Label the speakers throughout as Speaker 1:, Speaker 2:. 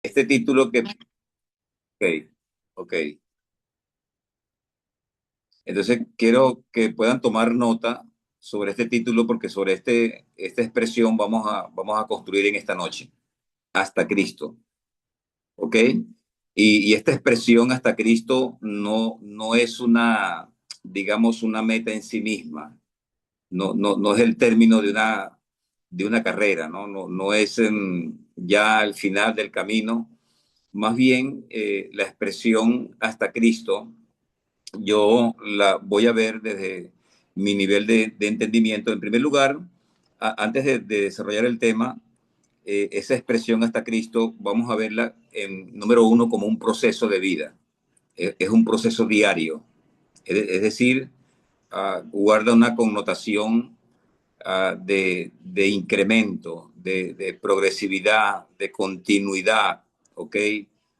Speaker 1: Este título que, ok, ok. Entonces quiero que puedan tomar nota sobre este título porque sobre esta expresión vamos a construir en esta noche. Hasta Cristo, ¿ok? Y esta expresión hasta Cristo no es una, digamos, una meta en sí misma. No es el término de una carrera, ¿no? No es ya al final del camino. Más bien, la expresión hasta Cristo yo la voy a ver desde mi nivel de entendimiento. En primer lugar, antes de desarrollar el tema, esa expresión hasta Cristo, vamos a verla en número uno como un proceso de vida. Es un proceso diario. Es decir, guarda una connotación de incremento, de progresividad, de continuidad, ¿ok?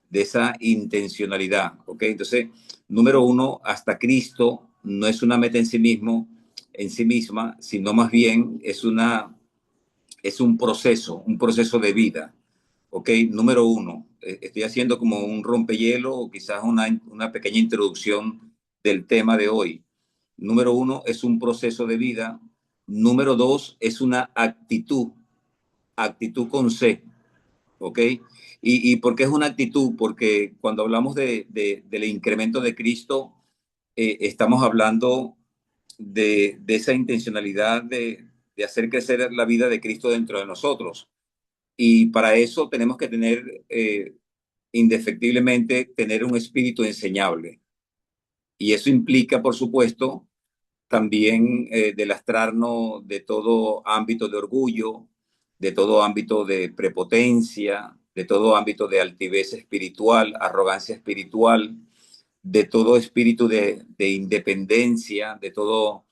Speaker 1: De esa intencionalidad, ¿ok? Entonces, número uno, hasta Cristo no es una meta en sí misma, sino más bien es un proceso de vida, ¿ok? Número uno, estoy haciendo como un rompehielo o quizás una pequeña introducción del tema de hoy. Número uno, es un proceso de vida. Número dos, es una actitud con C, ¿ok? ¿Y por qué es una actitud? Porque cuando hablamos del incremento de Cristo, estamos hablando de esa intencionalidad de hacer crecer la vida de Cristo dentro de nosotros. Y para eso tenemos que tener, indefectiblemente, tener un espíritu enseñable. Y eso implica, por supuesto, también delastrarnos de todo ámbito de orgullo, de todo ámbito de prepotencia, de todo ámbito de altivez espiritual, arrogancia espiritual, de todo espíritu de independencia, de todo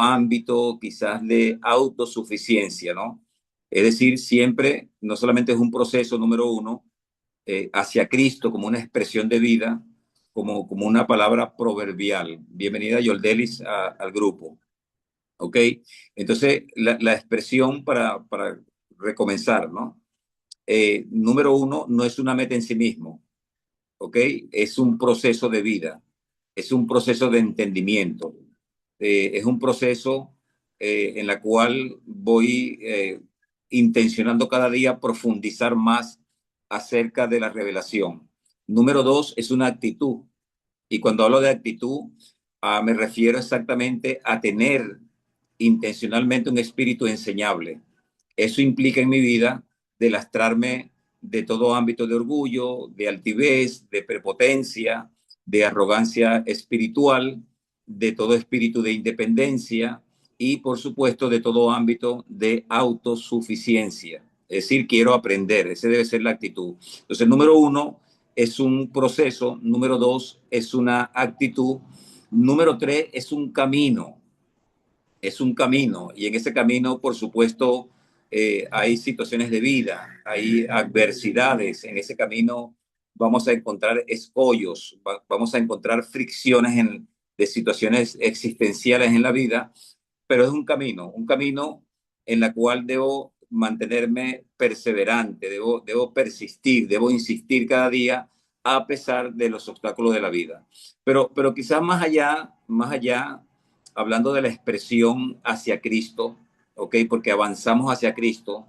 Speaker 1: ámbito quizás de autosuficiencia, ¿no? Es decir, siempre, no solamente es un proceso número uno, hacia Cristo como una expresión de vida, como una palabra proverbial. Bienvenida, Yoldelis, al grupo. ¿Ok? Entonces, la expresión para recomenzar, ¿no? Número uno, no es una meta en sí mismo, ¿ok? Es un proceso de vida, es un proceso de entendimiento, es un proceso en la cual voy intencionando cada día profundizar más acerca de la revelación. Número dos, es una actitud. Y cuando hablo de actitud, me refiero exactamente a tener intencionalmente un espíritu enseñable. Eso implica en mi vida delastrarme de todo ámbito de orgullo, de altivez, de prepotencia, de arrogancia espiritual, de todo espíritu de independencia y, por supuesto, de todo ámbito de autosuficiencia. Es decir, quiero aprender, esa debe ser la actitud. Entonces, número uno, es un proceso. Número dos, es una actitud. Número tres, es un camino. Es un camino. Y en ese camino, por supuesto, hay situaciones de vida, hay adversidades. En ese camino vamos a encontrar escollos, vamos a encontrar fricciones de situaciones existenciales en la vida, pero es un camino en la cual debo mantenerme perseverante, debo persistir, debo insistir cada día a pesar de los obstáculos de la vida. Pero quizás más allá, hablando de la expresión hacia Cristo, ¿ok? Porque avanzamos hacia Cristo,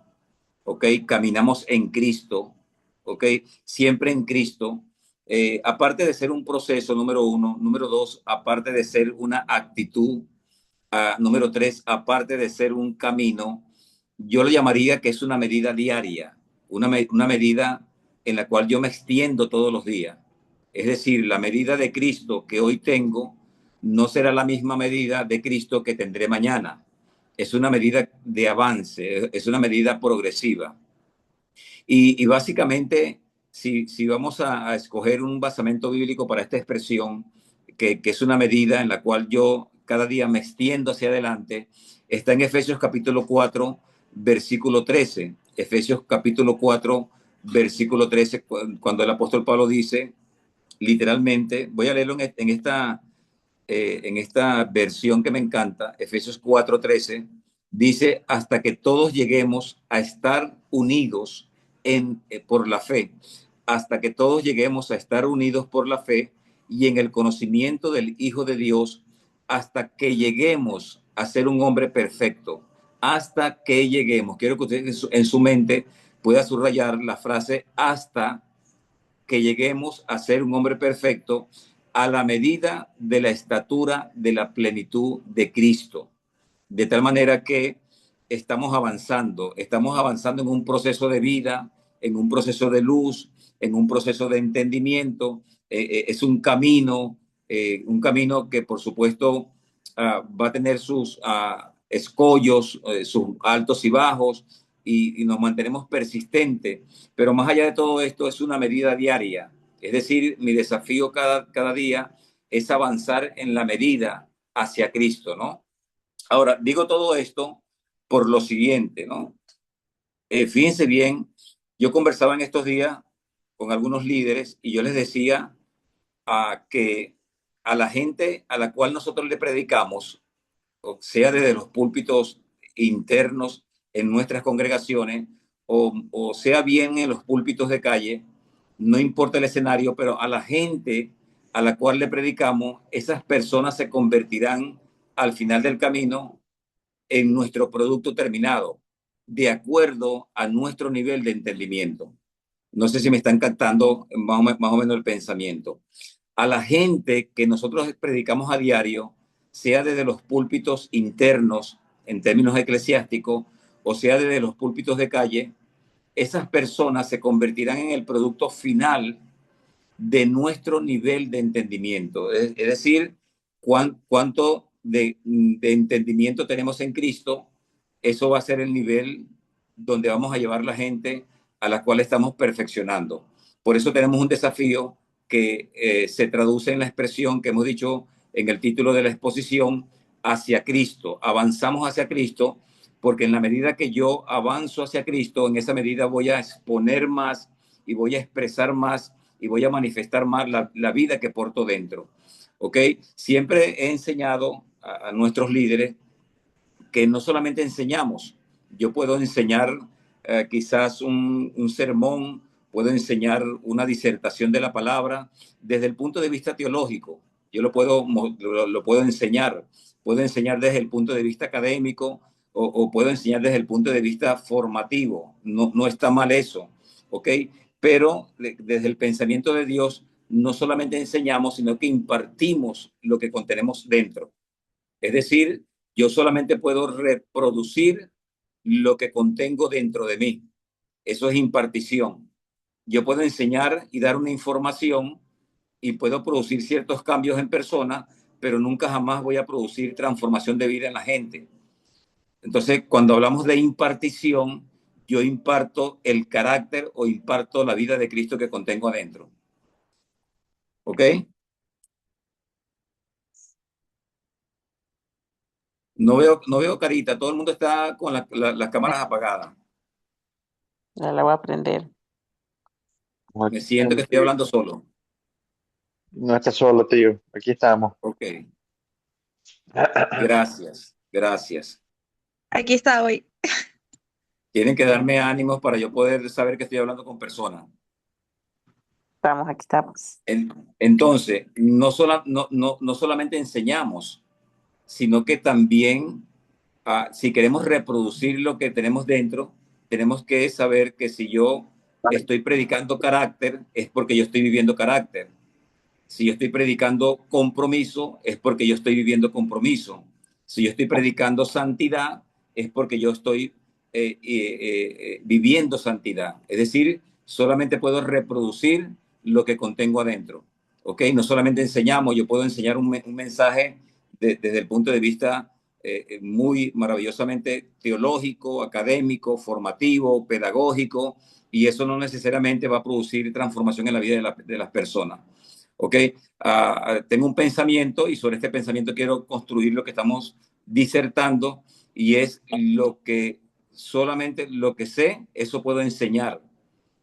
Speaker 1: ¿ok? Caminamos en Cristo, ¿ok? Siempre en Cristo. Aparte de ser un proceso, número uno, número dos, aparte de ser una actitud, número tres, aparte de ser un camino, yo lo llamaría que es una medida diaria, una medida en la cual yo me extiendo todos los días. Es decir, la medida de Cristo que hoy tengo no será la misma medida de Cristo que tendré mañana. Es una medida de avance, es una medida progresiva. Y básicamente, si vamos a escoger un basamento bíblico para esta expresión, que es una medida en la cual yo cada día me extiendo hacia adelante, está en Efesios capítulo 4, versículo 13. Efesios capítulo 4, versículo 13, cuando el apóstol Pablo dice, literalmente, voy a leerlo en esta versión que me encanta, Efesios 4:13, dice, hasta que todos lleguemos a estar unidos por la fe, hasta que todos lleguemos a estar unidos por la fe y en el conocimiento del Hijo de Dios, hasta que lleguemos a ser un hombre perfecto, hasta que lleguemos. Quiero que usted en su mente pueda subrayar la frase hasta que lleguemos a ser un hombre perfecto a la medida de la estatura de la plenitud de Cristo. De tal manera que estamos avanzando en un proceso de vida, en un proceso de luz, en un proceso de entendimiento. Es un camino que por supuesto va a tener sus escollos, sus altos y bajos, y nos mantenemos persistentes. Pero más allá de todo esto, es una medida diaria. Es decir, mi desafío cada día es avanzar en la medida hacia Cristo, ¿no? Ahora, digo todo esto por lo siguiente, ¿no? Fíjense bien, yo conversaba en estos días con algunos líderes y yo les decía que a la gente a la cual nosotros le predicamos, o sea desde los púlpitos internos en nuestras congregaciones, o sea bien en los púlpitos de calle, no importa el escenario, pero a la gente a la cual le predicamos, esas personas se convertirán al final del camino en nuestro producto terminado, de acuerdo a nuestro nivel de entendimiento. No sé si me están captando más o menos el pensamiento. A la gente que nosotros predicamos a diario, sea desde los púlpitos internos en términos eclesiásticos, o sea desde los púlpitos de calle, esas personas se convertirán en el producto final de nuestro nivel de entendimiento. Es decir, cuánto de entendimiento tenemos en Cristo, eso va a ser el nivel donde vamos a llevar la gente a la cual estamos perfeccionando. Por eso tenemos un desafío que se traduce en la expresión que hemos dicho en el título de la exposición, hacia Cristo. Avanzamos hacia Cristo porque en la medida que yo avanzo hacia Cristo, en esa medida voy a exponer más y voy a expresar más y voy a manifestar más la vida que porto dentro. ¿Ok? Siempre he enseñado a nuestros líderes que no solamente enseñamos, yo puedo enseñar quizás un sermón, puedo enseñar una disertación de la palabra desde el punto de vista teológico, yo lo puedo enseñar desde el punto de vista académico o puedo enseñar desde el punto de vista formativo, no está mal eso, ¿ok? Pero desde el pensamiento de Dios no solamente enseñamos, sino que impartimos lo que contenemos dentro. Es decir, yo solamente puedo reproducir lo que contengo dentro de mí. Eso es impartición. Yo puedo enseñar y dar una información y puedo producir ciertos cambios en persona, pero nunca jamás voy a producir transformación de vida en la gente. Entonces, cuando hablamos de impartición, yo imparto el carácter o imparto la vida de Cristo que contengo adentro. ¿Ok? No veo carita, todo el mundo está con las cámaras apagadas.
Speaker 2: Ya la voy a aprender.
Speaker 1: Me
Speaker 3: Aquí
Speaker 1: siento que
Speaker 3: estamos,
Speaker 1: estoy
Speaker 3: tío.
Speaker 1: hablando solo.
Speaker 3: No estás solo, tío. Aquí estamos.
Speaker 1: Ok, gracias, gracias.
Speaker 4: Aquí está hoy.
Speaker 1: Tienen que darme ánimos para yo poder saber que estoy hablando con personas.
Speaker 2: Estamos, aquí estamos.
Speaker 1: Entonces, no solamente enseñamos, sino que también, si queremos reproducir lo que tenemos dentro, tenemos que saber que si yo estoy predicando carácter, es porque yo estoy viviendo carácter. Si yo estoy predicando compromiso, es porque yo estoy viviendo compromiso. Si yo estoy predicando santidad, es porque yo estoy viviendo santidad. Es decir, solamente puedo reproducir lo que contengo adentro. ¿Ok? No solamente enseñamos, yo puedo enseñar un mensaje desde el punto de vista muy maravillosamente teológico, académico, formativo, pedagógico, y eso no necesariamente va a producir transformación en la vida de las personas. ¿Ok? Tengo un pensamiento y sobre este pensamiento quiero construir lo que estamos disertando y es solamente lo que sé, eso puedo enseñar,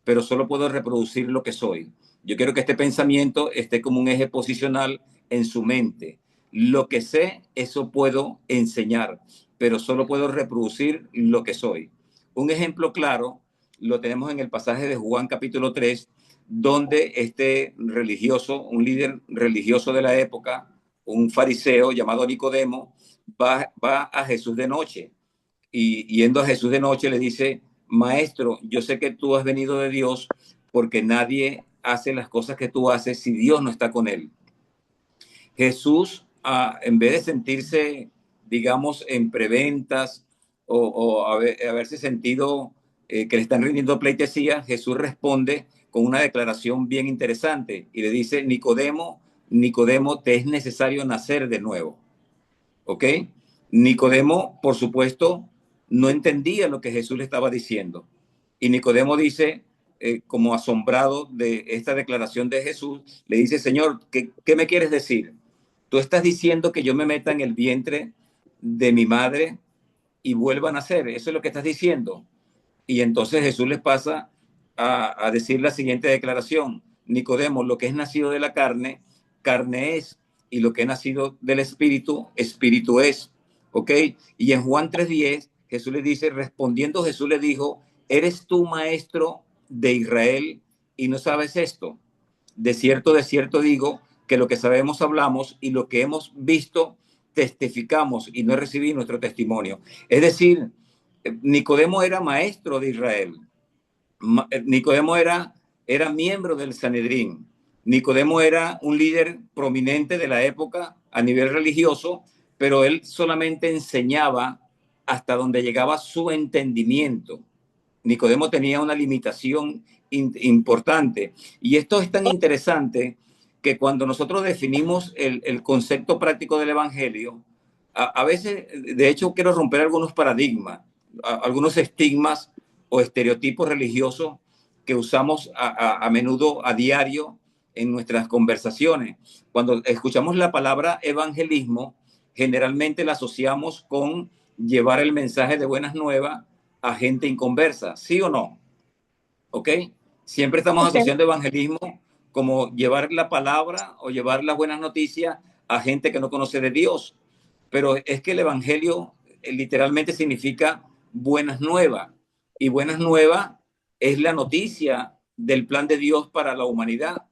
Speaker 1: pero solo puedo reproducir lo que soy. Yo quiero que este pensamiento esté como un eje posicional en su mente. Lo que sé, eso puedo enseñar, pero solo puedo reproducir lo que soy. Un ejemplo claro lo tenemos en el pasaje de Juan capítulo 3, donde este religioso, un líder religioso de la época, un fariseo llamado Nicodemo, va a Jesús de noche y yendo a Jesús de noche le dice, Maestro, yo sé que tú has venido de Dios porque nadie hace las cosas que tú haces si Dios no está con él. Jesús, en vez de sentirse, digamos, en preventas o haberse sentido que le están rindiendo pleitesía, Jesús responde con una declaración bien interesante y le dice, Nicodemo, Nicodemo, te es necesario nacer de nuevo. ¿Ok? Nicodemo, por supuesto, no entendía lo que Jesús le estaba diciendo. Y Nicodemo dice, como asombrado de esta declaración de Jesús, le dice, Señor, ¿qué me quieres decir? Tú estás diciendo que yo me meta en el vientre de mi madre y vuelva a nacer. Eso es lo que estás diciendo. Y entonces Jesús les pasa a decir la siguiente declaración. Nicodemo, lo que es nacido de la carne, carne es, y lo que es nacido del espíritu, espíritu es. ¿Ok? Y en Juan 3:10, Jesús le dice, respondiendo Jesús le dijo, ¿eres tú maestro de Israel y no sabes esto? De cierto digo que lo que sabemos hablamos y lo que hemos visto testificamos y no recibí nuestro testimonio. Es decir, Nicodemo era maestro de Israel. Nicodemo era miembro del Sanedrín. Nicodemo era un líder prominente de la época a nivel religioso, pero él solamente enseñaba hasta donde llegaba su entendimiento. Nicodemo tenía una limitación importante. Y esto es tan interesante que cuando nosotros definimos el concepto práctico del Evangelio, a veces, de hecho, quiero romper algunos paradigmas, algunos estigmas o estereotipos religiosos que usamos a menudo a diario en nuestras conversaciones. Cuando escuchamos la palabra evangelismo, generalmente la asociamos con llevar el mensaje de buenas nuevas a gente inconversa, ¿sí o no? ¿Ok? Siempre estamos
Speaker 2: Okay.
Speaker 1: asociando evangelismo como llevar la palabra o llevar las buenas noticias a gente que no conoce de Dios. Pero es que el evangelio literalmente significa buenas nuevas. Y buenas nuevas es la noticia del plan de Dios para la humanidad.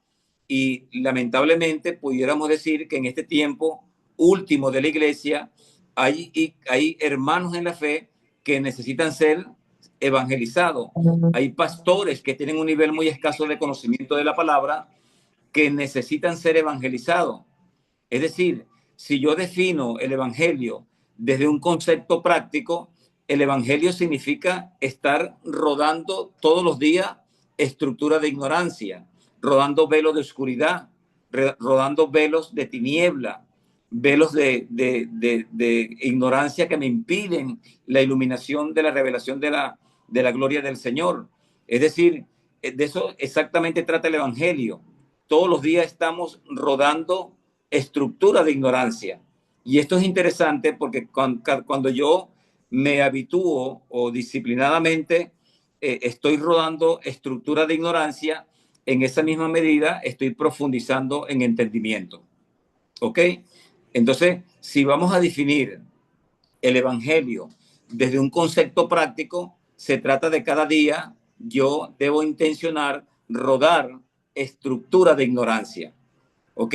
Speaker 1: Y lamentablemente pudiéramos decir que en este tiempo último de la iglesia hay hermanos en la fe que necesitan ser evangelizados. Hay pastores que tienen un nivel muy escaso de conocimiento de la palabra que necesitan ser evangelizados. Es decir, si yo defino el evangelio desde un concepto práctico, el evangelio significa estar rodando todos los días estructura de ignorancia, rodando velos de oscuridad, rodando velos de tiniebla, velos de ignorancia que me impiden la iluminación de la revelación de la gloria del Señor. Es decir, de eso exactamente trata el evangelio. Todos los días estamos rodando estructura de ignorancia. Y esto es interesante porque cuando yo me habitúo o disciplinadamente estoy rodando estructura de ignorancia, en esa misma medida estoy profundizando en entendimiento. ¿Ok? Entonces, si vamos a definir el evangelio desde un concepto práctico, se trata de cada día yo debo intencionar rodar estructura de ignorancia. ¿Ok?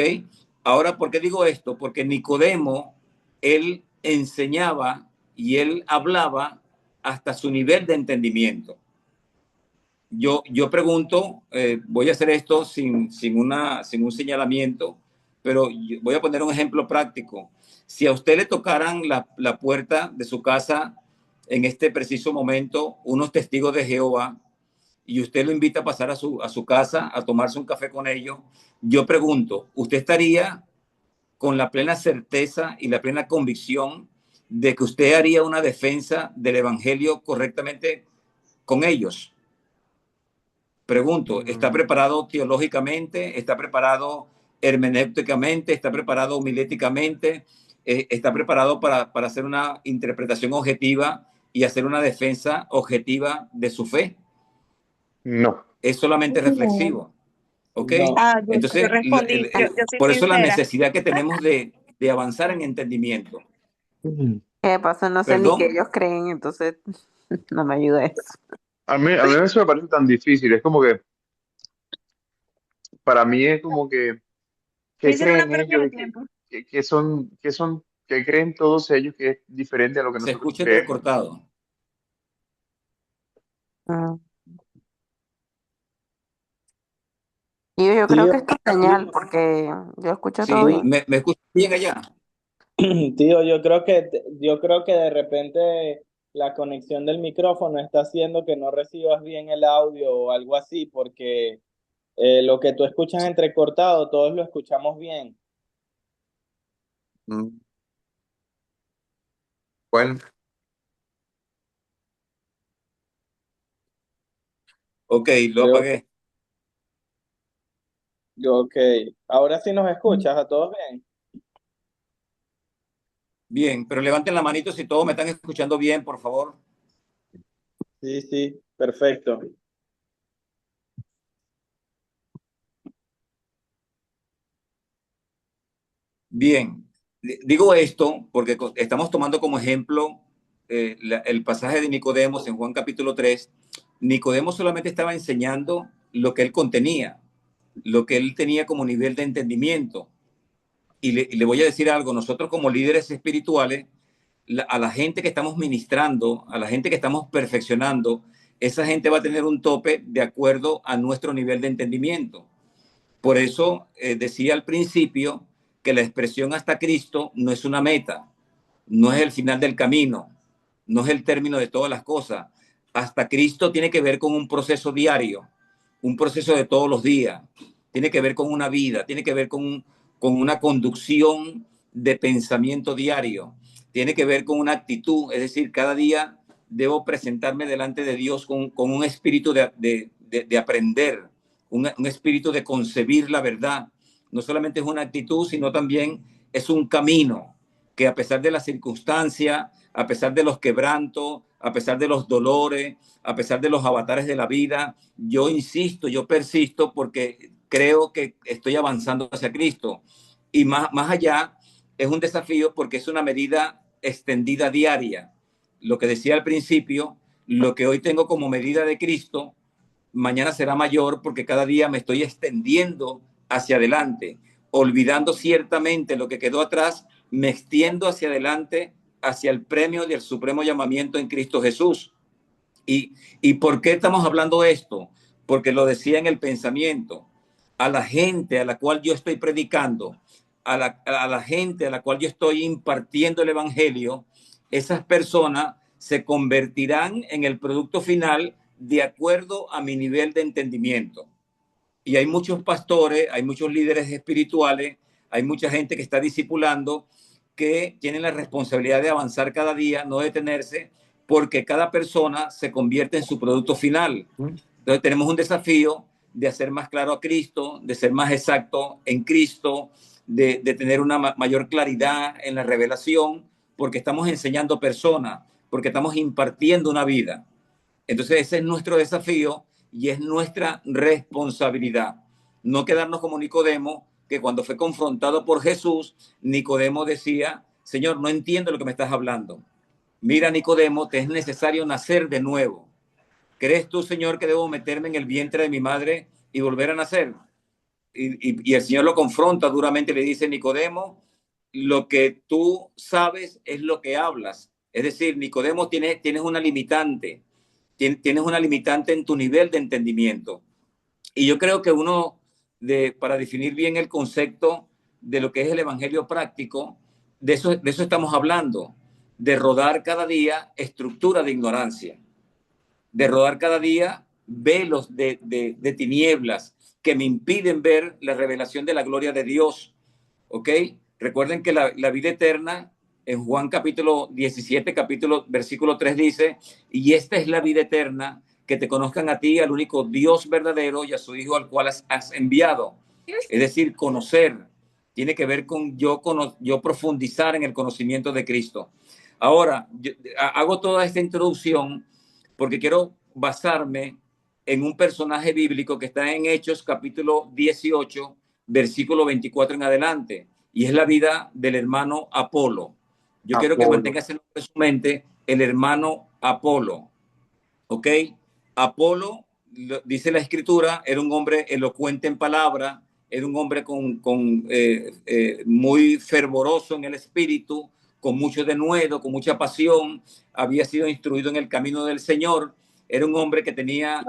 Speaker 1: Ahora, ¿por qué digo esto? Porque Nicodemo, él enseñaba y él hablaba hasta su nivel de entendimiento. Yo pregunto, voy a hacer esto sin un señalamiento, pero voy a poner un ejemplo práctico. Si a usted le tocaran la puerta de su casa en este preciso momento, unos testigos de Jehová, y usted lo invita a pasar a su casa a tomarse un café con ellos, yo pregunto, ¿usted estaría con la plena certeza y la plena convicción de que usted haría una defensa del evangelio correctamente con ellos? Pregunto, ¿está preparado teológicamente? ¿Está preparado hermenéuticamente? ¿Está preparado homiléticamente? ¿Está preparado para hacer una interpretación objetiva y hacer una defensa objetiva de su fe?
Speaker 3: No.
Speaker 1: Es solamente reflexivo. ¿Ok?
Speaker 4: No.
Speaker 2: Yo
Speaker 1: Entonces,
Speaker 2: respondí, yo soy
Speaker 1: por eso la
Speaker 2: sincera.
Speaker 1: necesidad que tenemos de avanzar en entendimiento.
Speaker 2: ¿Qué pasa? No sé ni qué
Speaker 1: Perdón.
Speaker 2: ellos creen, entonces no me ayuda eso.
Speaker 3: a mí eso me parece tan difícil. Es como que, para mí es como que, ¿qué
Speaker 4: Dicen una
Speaker 3: creen
Speaker 4: pérdida
Speaker 3: ellos
Speaker 4: de
Speaker 3: y
Speaker 4: tiempo.
Speaker 3: qué creen todos ellos que es diferente a lo que
Speaker 1: Se
Speaker 3: nosotros
Speaker 1: escucha
Speaker 3: creemos?
Speaker 1: entrecortado.
Speaker 2: Mm. Y yo creo
Speaker 5: Tío,
Speaker 2: que es tu señal, porque yo escucho todo
Speaker 1: Sí,
Speaker 2: bien.
Speaker 1: me escucha bien allá.
Speaker 5: tío, yo creo que de repente la conexión del micrófono está haciendo que no recibas bien el audio o algo así, porque lo que tú escuchas entrecortado, todos lo escuchamos bien.
Speaker 3: Mm, Bueno,
Speaker 1: Ok, lo
Speaker 5: Creo
Speaker 1: apagué.
Speaker 5: ok. Ahora sí nos escuchas a todos bien.
Speaker 1: Bien, pero levanten la manito si todos me están escuchando bien, por favor.
Speaker 5: Sí, sí, perfecto.
Speaker 1: Bien, digo esto porque estamos tomando como ejemplo el pasaje de Nicodemos en Juan capítulo 3. Nicodemo solamente estaba enseñando lo que él contenía, lo que él tenía como nivel de entendimiento. Y le voy a decir algo, nosotros como líderes espirituales, a la gente que estamos ministrando, a la gente que estamos perfeccionando, esa gente va a tener un tope de acuerdo a nuestro nivel de entendimiento. Por eso decía al principio que la expresión hasta Cristo no es una meta, no es el final del camino, no es el término de todas las cosas. Hasta Cristo tiene que ver con un proceso diario, un proceso de todos los días, tiene que ver con una vida, tiene que ver con una conducción de pensamiento diario, tiene que ver con una actitud, es decir, cada día debo presentarme delante de Dios con un espíritu de aprender, un espíritu de concebir la verdad. No solamente es una actitud, sino también es un camino que a pesar de las circunstancias, a pesar de los quebrantos, a pesar de los dolores, a pesar de los avatares de la vida, yo insisto, yo persisto porque creo que estoy avanzando hacia Cristo. Y más allá, es un desafío porque es una medida extendida diaria. Lo que decía al principio, lo que hoy tengo como medida de Cristo, mañana será mayor porque cada día me estoy extendiendo hacia adelante, olvidando ciertamente lo que quedó atrás, me extiendo hacia adelante, hacia el premio del supremo llamamiento en Cristo Jesús. ¿Y por qué estamos hablando de esto? Porque lo decía en el pensamiento. A la gente a la cual yo estoy predicando, a la gente a la cual yo estoy impartiendo el Evangelio, esas personas se convertirán en el producto final de acuerdo a mi nivel de entendimiento. Y hay muchos pastores, hay muchos líderes espirituales, hay mucha gente que está discipulando, que tienen la responsabilidad de avanzar cada día, no detenerse, porque cada persona se convierte en su producto final. Entonces tenemos un desafío de hacer más claro a Cristo, de ser más exacto en Cristo, de tener una mayor claridad en la revelación, porque estamos enseñando personas, porque estamos impartiendo una vida. Entonces ese es nuestro desafío y es nuestra responsabilidad. No quedarnos como Nicodemo, que cuando fue confrontado por Jesús, Nicodemo decía, Señor, no entiendo lo que me estás hablando. Mira, Nicodemo, te es necesario nacer de nuevo. ¿Crees tú, Señor, que debo meterme en el vientre de mi madre y volver a nacer? Y el Señor lo confronta duramente y le dice, Nicodemo, lo que tú sabes es lo que hablas. Es decir, Nicodemo, tienes una limitante, tienes una limitante en tu nivel de entendimiento. Y yo creo que para definir bien el concepto de lo que es el evangelio práctico, de eso estamos hablando, de rodar cada día estructura de ignorancia, de rodar cada día velos de tinieblas que me impiden ver la revelación de la gloria de Dios. ¿Ok? Recuerden que la vida eterna en Juan capítulo 17, versículo 3 dice, y esta es la vida eterna, que te conozcan a ti, al único Dios verdadero y a su Hijo al cual has enviado. Es decir, conocer. Tiene que ver con yo profundizar en el conocimiento de Cristo. Ahora, hago toda esta introducción porque quiero basarme en un personaje bíblico que está en Hechos capítulo 18, versículo 24 en adelante, y es la vida del hermano Apolo. Yo quiero que
Speaker 3: Apolo.
Speaker 1: mantengas en su mente el hermano Apolo, ¿ok? Apolo, dice la escritura, era un hombre elocuente en palabra, era un hombre muy fervoroso en el espíritu, con mucho denuedo, con mucha pasión, había sido instruido en el camino del Señor, era un hombre que tenía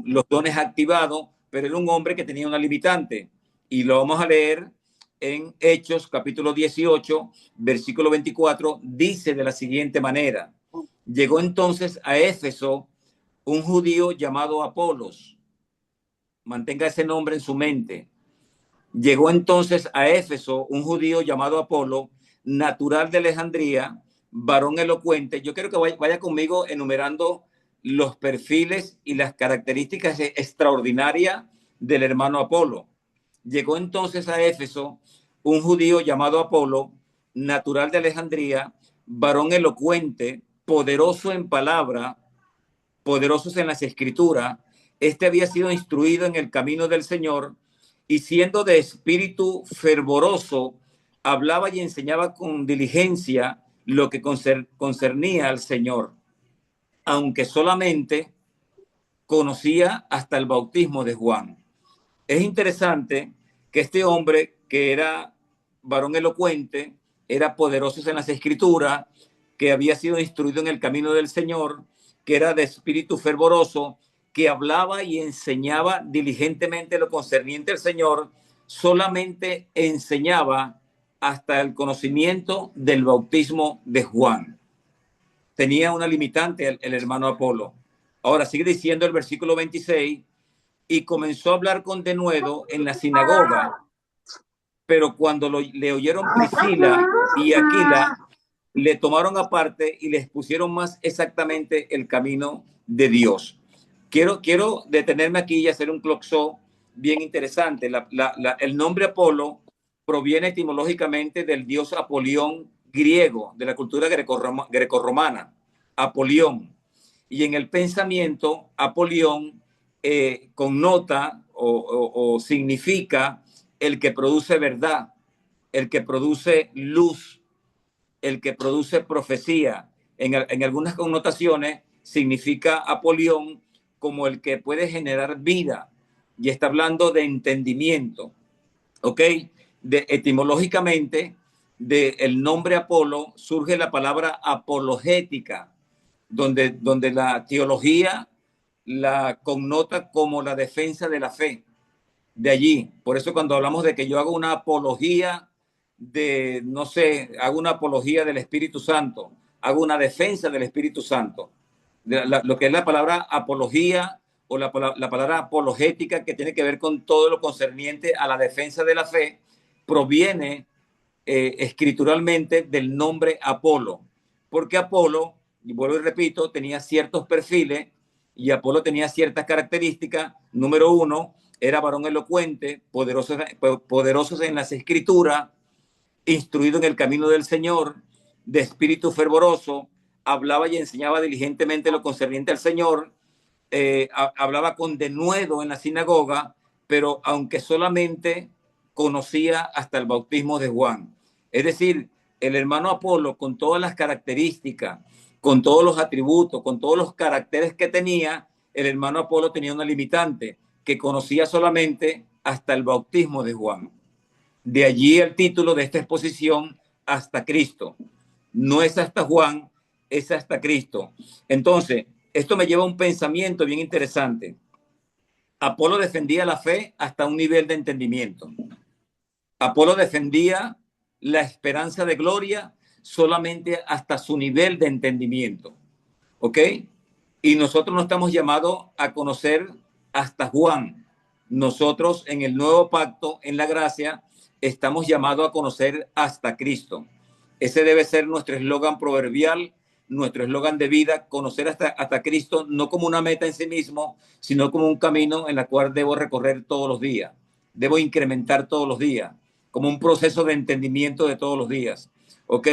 Speaker 1: los dones activados, pero era un hombre que tenía una limitante. Y lo vamos a leer en Hechos, capítulo 18, versículo 24, dice de la siguiente manera: llegó entonces a Éfeso un judío llamado Apolos, mantenga ese nombre en su mente. Llegó entonces a Éfeso un judío llamado Apolo, natural de Alejandría, varón elocuente. Yo quiero que vaya conmigo enumerando los perfiles y las características extraordinarias del hermano Apolo. Llegó entonces a Éfeso un judío llamado Apolo, natural de Alejandría, varón elocuente, poderoso en palabra, poderosos en las escrituras. Este había sido instruido en el camino del Señor y siendo de espíritu fervoroso, hablaba y enseñaba con diligencia lo que concernía al Señor, aunque solamente conocía hasta el bautismo de Juan. Es interesante que este hombre, que era varón elocuente, era poderoso en las escrituras, que había sido instruido en el camino del Señor, que era de espíritu fervoroso, que hablaba y enseñaba diligentemente lo concerniente al Señor, solamente enseñaba hasta el conocimiento del bautismo de Juan. Tenía una limitante el hermano Apolo. Ahora sigue diciendo el versículo 26, y comenzó a hablar con denuedo en la sinagoga, pero cuando le oyeron Priscila y Aquila, le tomaron aparte y les pusieron más exactamente el camino de Dios. Quiero detenerme aquí y hacer un cloxó bien interesante. El nombre Apolo proviene etimológicamente del dios Apolión griego, de la cultura grecorromana, Apolión. Y en el pensamiento, Apolión connota o significa el que produce verdad, el que produce luz, el que produce profecía. En algunas connotaciones significa Apolión como el que puede generar vida, y está hablando de entendimiento, ¿ok? Etimológicamente, del nombre Apolo surge la palabra apologética, donde la teología la connota como la defensa de la fe. De allí, por eso cuando hablamos de que yo hago una apología de, no sé, hago una apología del Espíritu Santo, hago una defensa del Espíritu Santo. Lo que es la palabra apología o la palabra apologética, que tiene que ver con todo lo concerniente a la defensa de la fe, proviene escrituralmente del nombre Apolo, porque Apolo, y vuelvo y repito, tenía ciertos perfiles y Apolo tenía ciertas características. Número uno, era varón elocuente, poderosos en las escrituras, instruido en el camino del Señor, de espíritu fervoroso, hablaba y enseñaba diligentemente lo concerniente al Señor, hablaba con denuedo en la sinagoga, pero aunque solamente conocía hasta el bautismo de Juan. Es decir, el hermano Apolo, con todas las características, con todos los atributos, con todos los caracteres que tenía, el hermano Apolo tenía una limitante, que conocía solamente hasta el bautismo de Juan. De allí el título de esta exposición, Hasta Cristo. No es hasta Juan, es hasta Cristo. Entonces, esto me lleva a un pensamiento bien interesante. Apolo defendía la fe hasta un nivel de entendimiento. Apolo defendía la esperanza de gloria solamente hasta su nivel de entendimiento. ¿Ok? Y nosotros no estamos llamados a conocer hasta Juan. Nosotros en el nuevo pacto, en la gracia, estamos llamados a conocer hasta Cristo. Ese debe ser nuestro eslogan proverbial, nuestro eslogan de vida, conocer hasta Cristo, no como una meta en sí mismo, sino como un camino en el cual debo recorrer todos los días. Debo incrementar todos los días, como un proceso de entendimiento de todos los días. ¿Ok?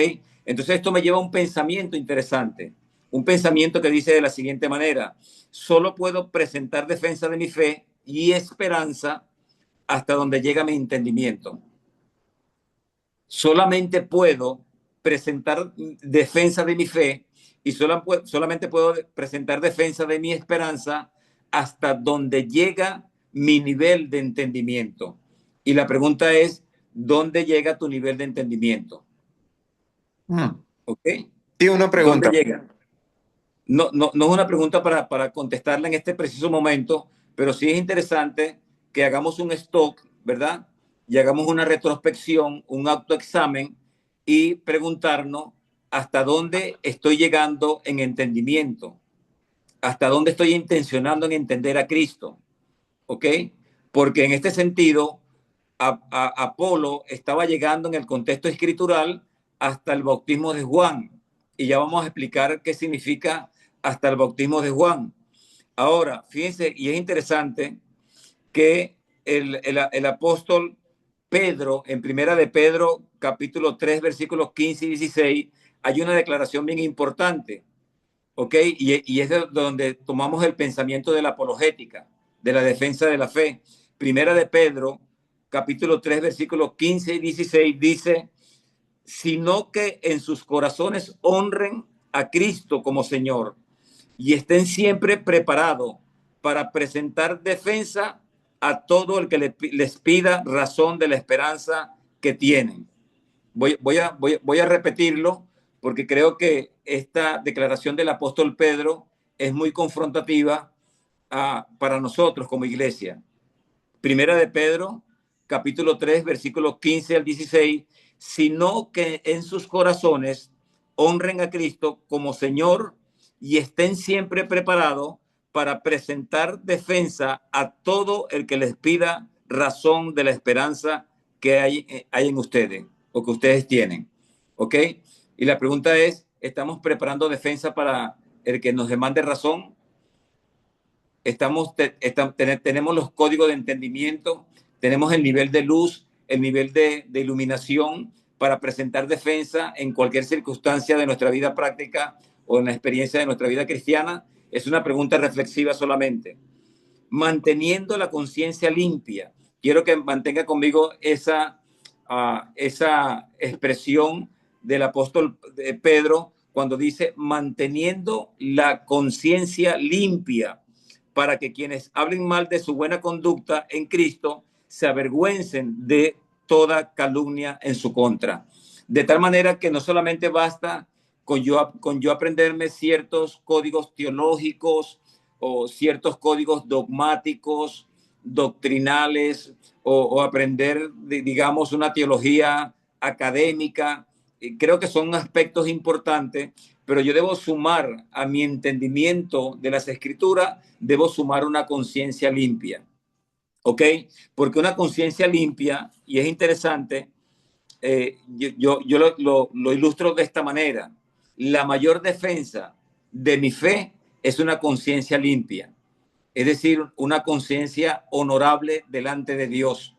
Speaker 1: Entonces esto me lleva a un pensamiento interesante. Un pensamiento que dice de la siguiente manera: solo puedo presentar defensa de mi fe y esperanza hasta donde llega mi entendimiento. Solamente puedo presentar defensa de mi fe y solamente puedo presentar defensa de mi esperanza hasta donde llega mi nivel de entendimiento. Y la pregunta es, ¿dónde llega tu nivel de entendimiento? ¿Ok?
Speaker 4: Sí, una pregunta.
Speaker 1: ¿Dónde llega? No es una pregunta para contestarla en este preciso momento, pero sí es interesante que hagamos un stock, ¿verdad? Y hagamos una retrospección, un autoexamen y preguntarnos hasta dónde estoy llegando en entendimiento, hasta dónde estoy intencionando en entender a Cristo, ¿ok? Porque en este sentido, Apolo estaba llegando en el contexto escritural hasta el bautismo de Juan. Y ya vamos a explicar qué significa hasta el bautismo de Juan. Ahora, fíjense, y es interesante que el apóstol Pedro, en Primera de Pedro, capítulo 3, versículos 15 y 16, hay una declaración bien importante, ¿ok? Y es de donde tomamos el pensamiento de la apologética, de la defensa de la fe. Primera de Pedro, capítulo 3, versículos 15 y 16, dice, sino que en sus corazones honren a Cristo como Señor y estén siempre preparados para presentar defensa a todo el que les pida razón de la esperanza que tienen. Voy a repetirlo porque creo que esta declaración del apóstol Pedro es muy confrontativa para nosotros como iglesia. Primera de Pedro, capítulo 3, versículos 15 al 16, sino que en sus corazones honren a Cristo como Señor y estén siempre preparados para presentar defensa a todo el que les pida razón de la esperanza que hay en ustedes o que ustedes tienen. ¿Ok? Y la pregunta es, ¿estamos preparando defensa para el que nos demande razón? Tenemos los códigos de entendimiento, tenemos el nivel de luz, el nivel de iluminación para presentar defensa en cualquier circunstancia de nuestra vida práctica o en la experiencia de nuestra vida cristiana. Es una pregunta reflexiva solamente. Manteniendo la conciencia limpia. Quiero que mantenga conmigo esa expresión del apóstol Pedro cuando dice manteniendo la conciencia limpia, para que quienes hablen mal de su buena conducta en Cristo se avergüencen de toda calumnia en su contra. De tal manera que no solamente basta con yo aprenderme ciertos códigos teológicos o ciertos códigos dogmáticos, doctrinales, o aprender, digamos, una teología académica. Creo que son aspectos importantes, pero yo debo sumar a mi entendimiento de las escrituras, debo sumar una conciencia limpia, ¿ok? Porque una conciencia limpia, y es interesante, yo lo ilustro de esta manera, la mayor defensa de mi fe es una conciencia limpia, es decir, una conciencia honorable delante de Dios.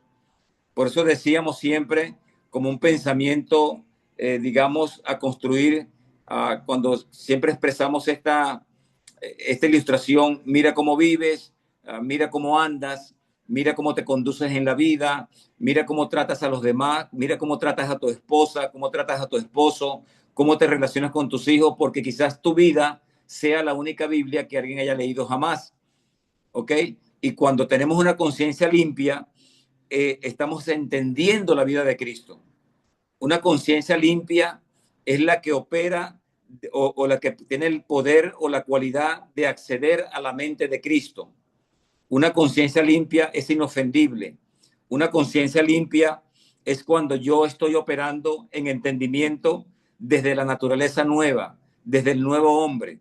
Speaker 1: Por eso decíamos siempre como un pensamiento, digamos, a construir, cuando siempre expresamos esta ilustración, mira cómo vives, mira cómo andas, mira cómo te conduces en la vida, mira cómo tratas a los demás, mira cómo tratas a tu esposa, cómo tratas a tu esposo, cómo te relacionas con tus hijos, porque quizás tu vida sea la única Biblia que alguien haya leído jamás, ¿ok? Y cuando tenemos una conciencia limpia, estamos entendiendo la vida de Cristo. Una conciencia limpia es la que opera o la que tiene el poder o la cualidad de acceder a la mente de Cristo. Una conciencia limpia es inofendible. Una conciencia limpia es cuando yo estoy operando en entendimiento desde la naturaleza nueva, desde el nuevo hombre.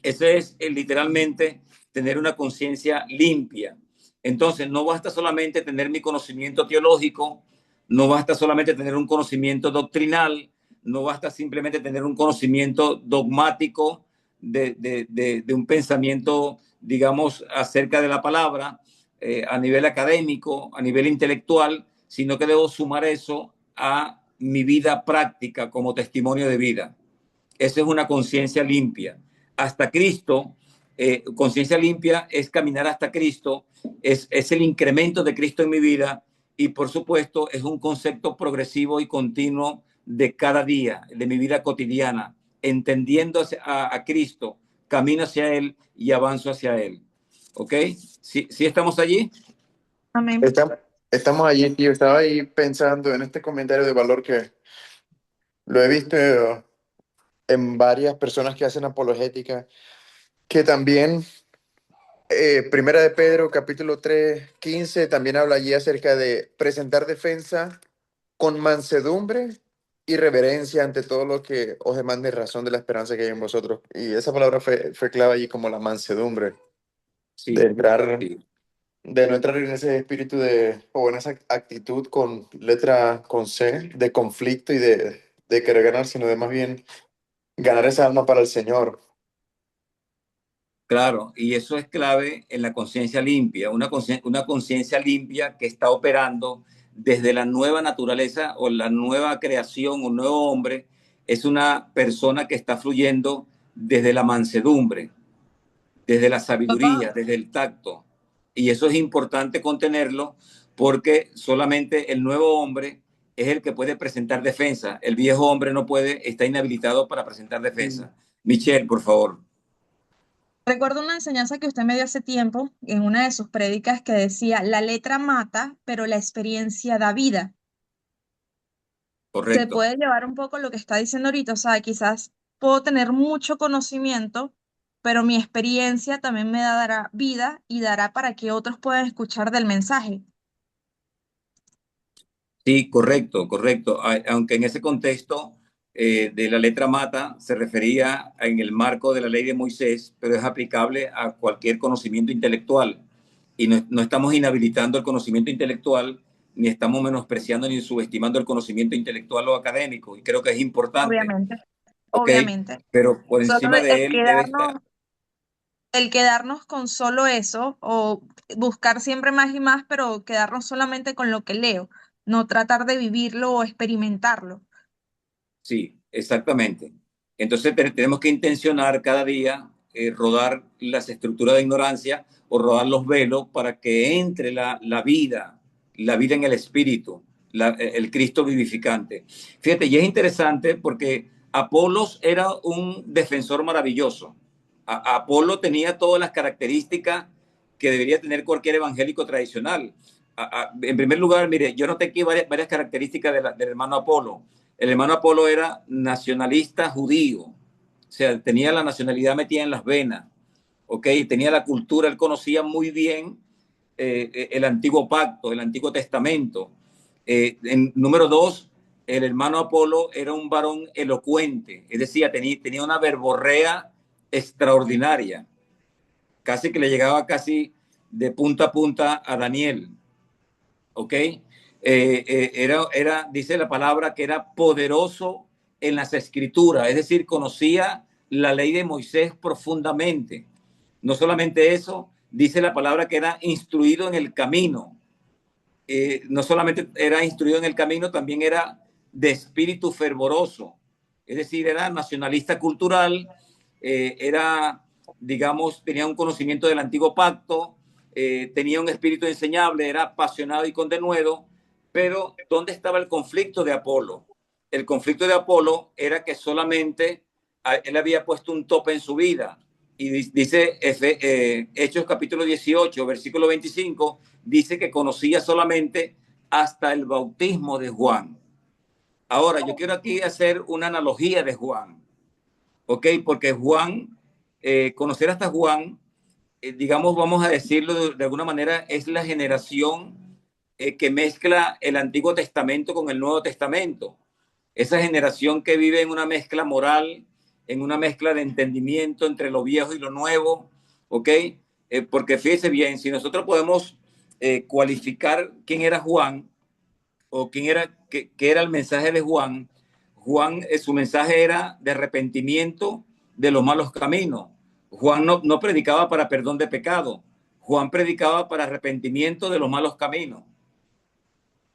Speaker 1: Ese es literalmente tener una conciencia limpia. Entonces, no basta solamente tener mi conocimiento teológico, no basta solamente tener un conocimiento doctrinal, no basta simplemente tener un conocimiento dogmático de un pensamiento, digamos, acerca de la palabra a nivel académico, a nivel intelectual, sino que debo sumar eso a mi vida práctica como testimonio de vida. Esa es una conciencia limpia. Hasta Cristo, conciencia limpia es caminar hasta Cristo, es el incremento de Cristo en mi vida y por supuesto es un concepto progresivo y continuo de cada día, de mi vida cotidiana. entendiendo a Cristo, camino hacia Él y avanzo hacia Él. ¿Ok? ¿Sí, sí estamos allí?
Speaker 2: Amén.
Speaker 3: Estamos allí, tío. Estaba ahí pensando en este comentario de valor que lo he visto en varias personas que hacen apologética, que también, Primera de Pedro, capítulo 3:15, también habla allí acerca de presentar defensa con mansedumbre y reverencia ante todo lo que os demande razón de la esperanza que hay en vosotros. Y esa palabra fue clave allí, como la mansedumbre, de
Speaker 1: Sí,
Speaker 3: entrar,
Speaker 1: sí.
Speaker 3: de no entrar en ese espíritu o en esa actitud con letra con C, de conflicto y de querer ganar, sino de más bien ganar esa alma para el Señor.
Speaker 1: Claro, y eso es clave en la conciencia limpia, una conciencia limpia que está operando desde la nueva naturaleza o la nueva creación, un nuevo hombre, es una persona que está fluyendo desde la mansedumbre, desde la sabiduría, desde el tacto. Y eso es importante contenerlo porque solamente el nuevo hombre es el que puede presentar defensa. El viejo hombre no puede, está inhabilitado para presentar defensa. Michelle, por favor.
Speaker 4: Recuerdo una enseñanza que usted me dio hace tiempo en una de sus prédicas que decía, la letra mata, pero la experiencia da vida. Se
Speaker 1: Correcto.
Speaker 4: puede llevar un poco lo que está diciendo ahorita, o sea, quizás puedo tener mucho conocimiento, pero mi experiencia también me dará vida y dará para que otros puedan escuchar del mensaje.
Speaker 1: Sí, correcto, correcto. Aunque en ese contexto de la letra mata se refería en el marco de la ley de Moisés, pero es aplicable a cualquier conocimiento intelectual. Y no estamos inhabilitando el conocimiento intelectual, ni estamos menospreciando ni subestimando el conocimiento intelectual o académico. Y creo que es importante,
Speaker 4: Obviamente,
Speaker 1: ¿ok?
Speaker 4: obviamente.
Speaker 1: Pero por
Speaker 4: Solo
Speaker 1: encima de él debe estar.
Speaker 4: el quedarnos con solo eso o buscar siempre más y más, pero quedarnos solamente con lo que leo, no tratar de vivirlo o experimentarlo.
Speaker 1: Sí, exactamente. Entonces tenemos que intencionar cada día rodar las estructuras de ignorancia o rodar los velos para que entre la vida en el espíritu, el Cristo vivificante. Fíjate, y es interesante porque Apolos era un defensor maravilloso. Apolo tenía todas las características que debería tener cualquier evangélico tradicional. En primer lugar, mire, yo noté aquí varias características del hermano Apolo. El hermano Apolo era nacionalista judío, o sea, tenía la nacionalidad metida en las venas, ¿ok? Tenía la cultura, él conocía muy bien el antiguo pacto, el antiguo testamento. Número dos, el hermano Apolo era un varón elocuente, es decir, tenía una verborrea extraordinaria, casi que le llegaba casi de punta a punta a Daniel, ¿ok? Dice la palabra que era poderoso en las escrituras, es decir, conocía la ley de Moisés profundamente. No solamente eso, dice la palabra que era instruido en el camino. No solamente era instruido en el camino, también era de espíritu fervoroso, es decir, era nacionalista cultural, era, digamos, tenía un conocimiento del antiguo pacto, tenía un espíritu enseñable, era apasionado y con denuedo, pero ¿dónde estaba el conflicto de Apolo? El conflicto de Apolo era que solamente él había puesto un tope en su vida. Y dice Hechos capítulo 18, versículo 25, dice que conocía solamente hasta el bautismo de Juan. Ahora, yo quiero aquí hacer una analogía de Juan, ¿ok? Porque Juan, conocer hasta Juan, digamos, vamos a decirlo de alguna manera, es la generación que mezcla el Antiguo Testamento con el Nuevo Testamento. Esa generación que vive en una mezcla moral, en una mezcla de entendimiento entre lo viejo y lo nuevo, ¿ok? Porque fíjese bien, si nosotros podemos cualificar quién era Juan o qué era el mensaje de Juan, Juan, su mensaje era de arrepentimiento de los malos caminos. Juan no predicaba para perdón de pecado, Juan predicaba para arrepentimiento de los malos caminos.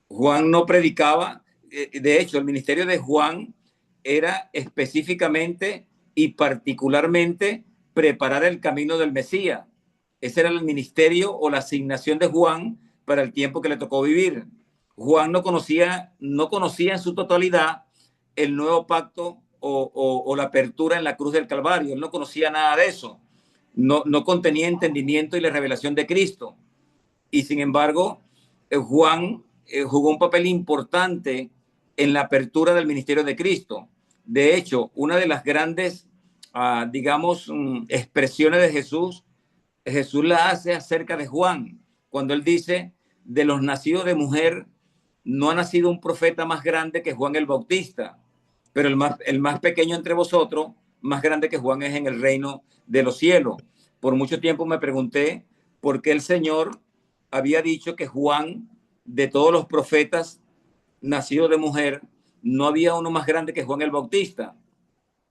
Speaker 1: Juan no predicaba, de hecho, el ministerio de Juan era específicamente y particularmente preparar el camino del Mesías. Ese era el ministerio o la asignación de Juan para el tiempo que le tocó vivir. Juan no conocía en su totalidad el nuevo pacto o la apertura en la cruz del Calvario. Él no conocía nada de eso. No contenía entendimiento y la revelación de Cristo. Y sin embargo, Juan jugó un papel importante en la apertura del ministerio de Cristo. De hecho, una de las grandes, digamos, expresiones de Jesús la hace acerca de Juan, cuando él dice, de los nacidos de mujer, no ha nacido un profeta más grande que Juan el Bautista, pero el más pequeño entre vosotros, más grande que Juan es en el reino de los cielos. Por mucho tiempo me pregunté por qué el Señor había dicho que Juan, de todos los profetas nacidos de mujer, no había uno más grande que Juan el Bautista.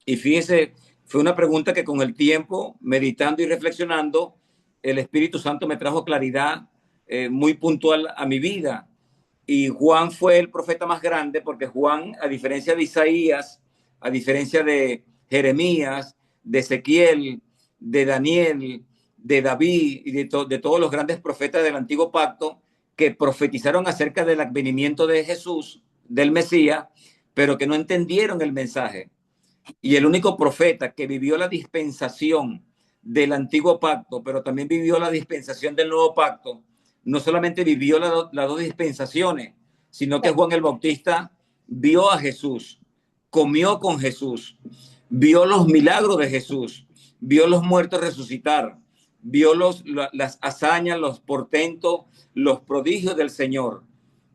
Speaker 1: Y fíjese, fue una pregunta que con el tiempo, meditando y reflexionando, el Espíritu Santo me trajo claridad muy puntual a mi vida. Y Juan fue el profeta más grande porque Juan, a diferencia de Isaías, a diferencia de Jeremías, de Ezequiel, de Daniel, de David y de todos los grandes profetas del Antiguo Pacto que profetizaron acerca del advenimiento de Jesús, del Mesías, pero que no entendieron el mensaje. Y el único profeta que vivió la dispensación del Antiguo Pacto, pero también vivió la dispensación del Nuevo Pacto, no solamente vivió las dos dispensaciones, sino que Juan el Bautista vio a Jesús, comió con Jesús, vio los milagros de Jesús, vio los muertos resucitar, vio las hazañas, los portentos, los prodigios del Señor.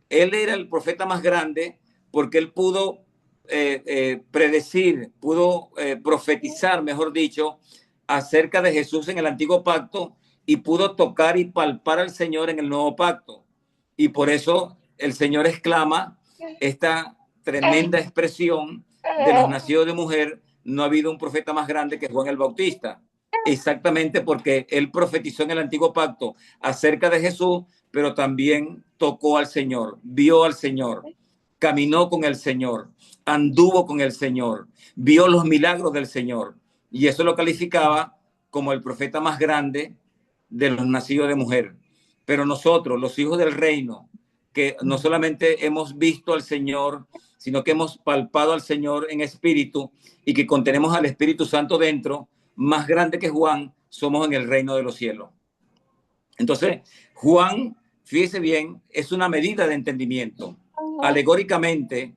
Speaker 1: Él era el profeta más grande porque él pudo predecir, pudo profetizar, mejor dicho, acerca de Jesús en el Antiguo Pacto y pudo tocar y palpar al Señor en el Nuevo Pacto. Y por eso el Señor exclama esta tremenda expresión de los nacidos de mujer, no ha habido un profeta más grande que Juan el Bautista. Exactamente porque él profetizó en el Antiguo Pacto acerca de Jesús, pero también tocó al Señor, vio al Señor, caminó con el Señor, anduvo con el Señor, vio los milagros del Señor. Y eso lo calificaba como el profeta más grande de los nacidos de mujer. Pero nosotros, los hijos del reino, que no solamente hemos visto al Señor, sino que hemos palpado al Señor en espíritu y que contenemos al Espíritu Santo dentro, más grande que Juan, somos en el reino de los cielos. Entonces, Juan, fíjese bien, es una medida de entendimiento. Alegóricamente,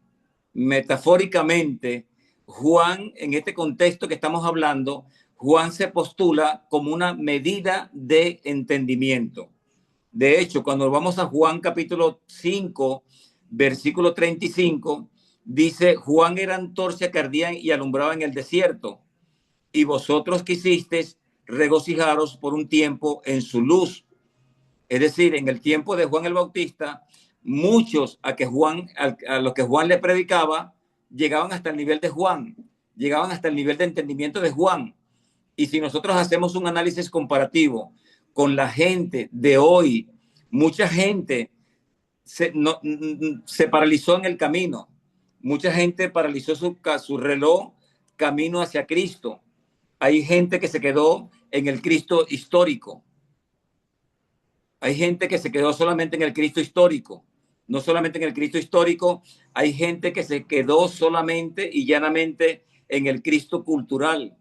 Speaker 1: metafóricamente, Juan, en este contexto que estamos hablando, Juan se postula como una medida de entendimiento. De hecho, cuando vamos a Juan capítulo 5, versículo 35, dice, Juan era antorcha que ardía y alumbraba en el desierto, y vosotros quisisteis regocijaros por un tiempo en su luz. Es decir, en el tiempo de Juan el Bautista, muchos a los que Juan le predicaba llegaban hasta el nivel de Juan, llegaban hasta el nivel de entendimiento de Juan. Y si nosotros hacemos un análisis comparativo con la gente de hoy, mucha gente se paralizó en el camino, mucha gente paralizó su reloj camino hacia Cristo. Hay gente que se quedó en el Cristo histórico. Hay gente que se quedó solamente en el Cristo histórico. No solamente en el Cristo histórico, hay gente que se quedó solamente y llanamente en el Cristo cultural.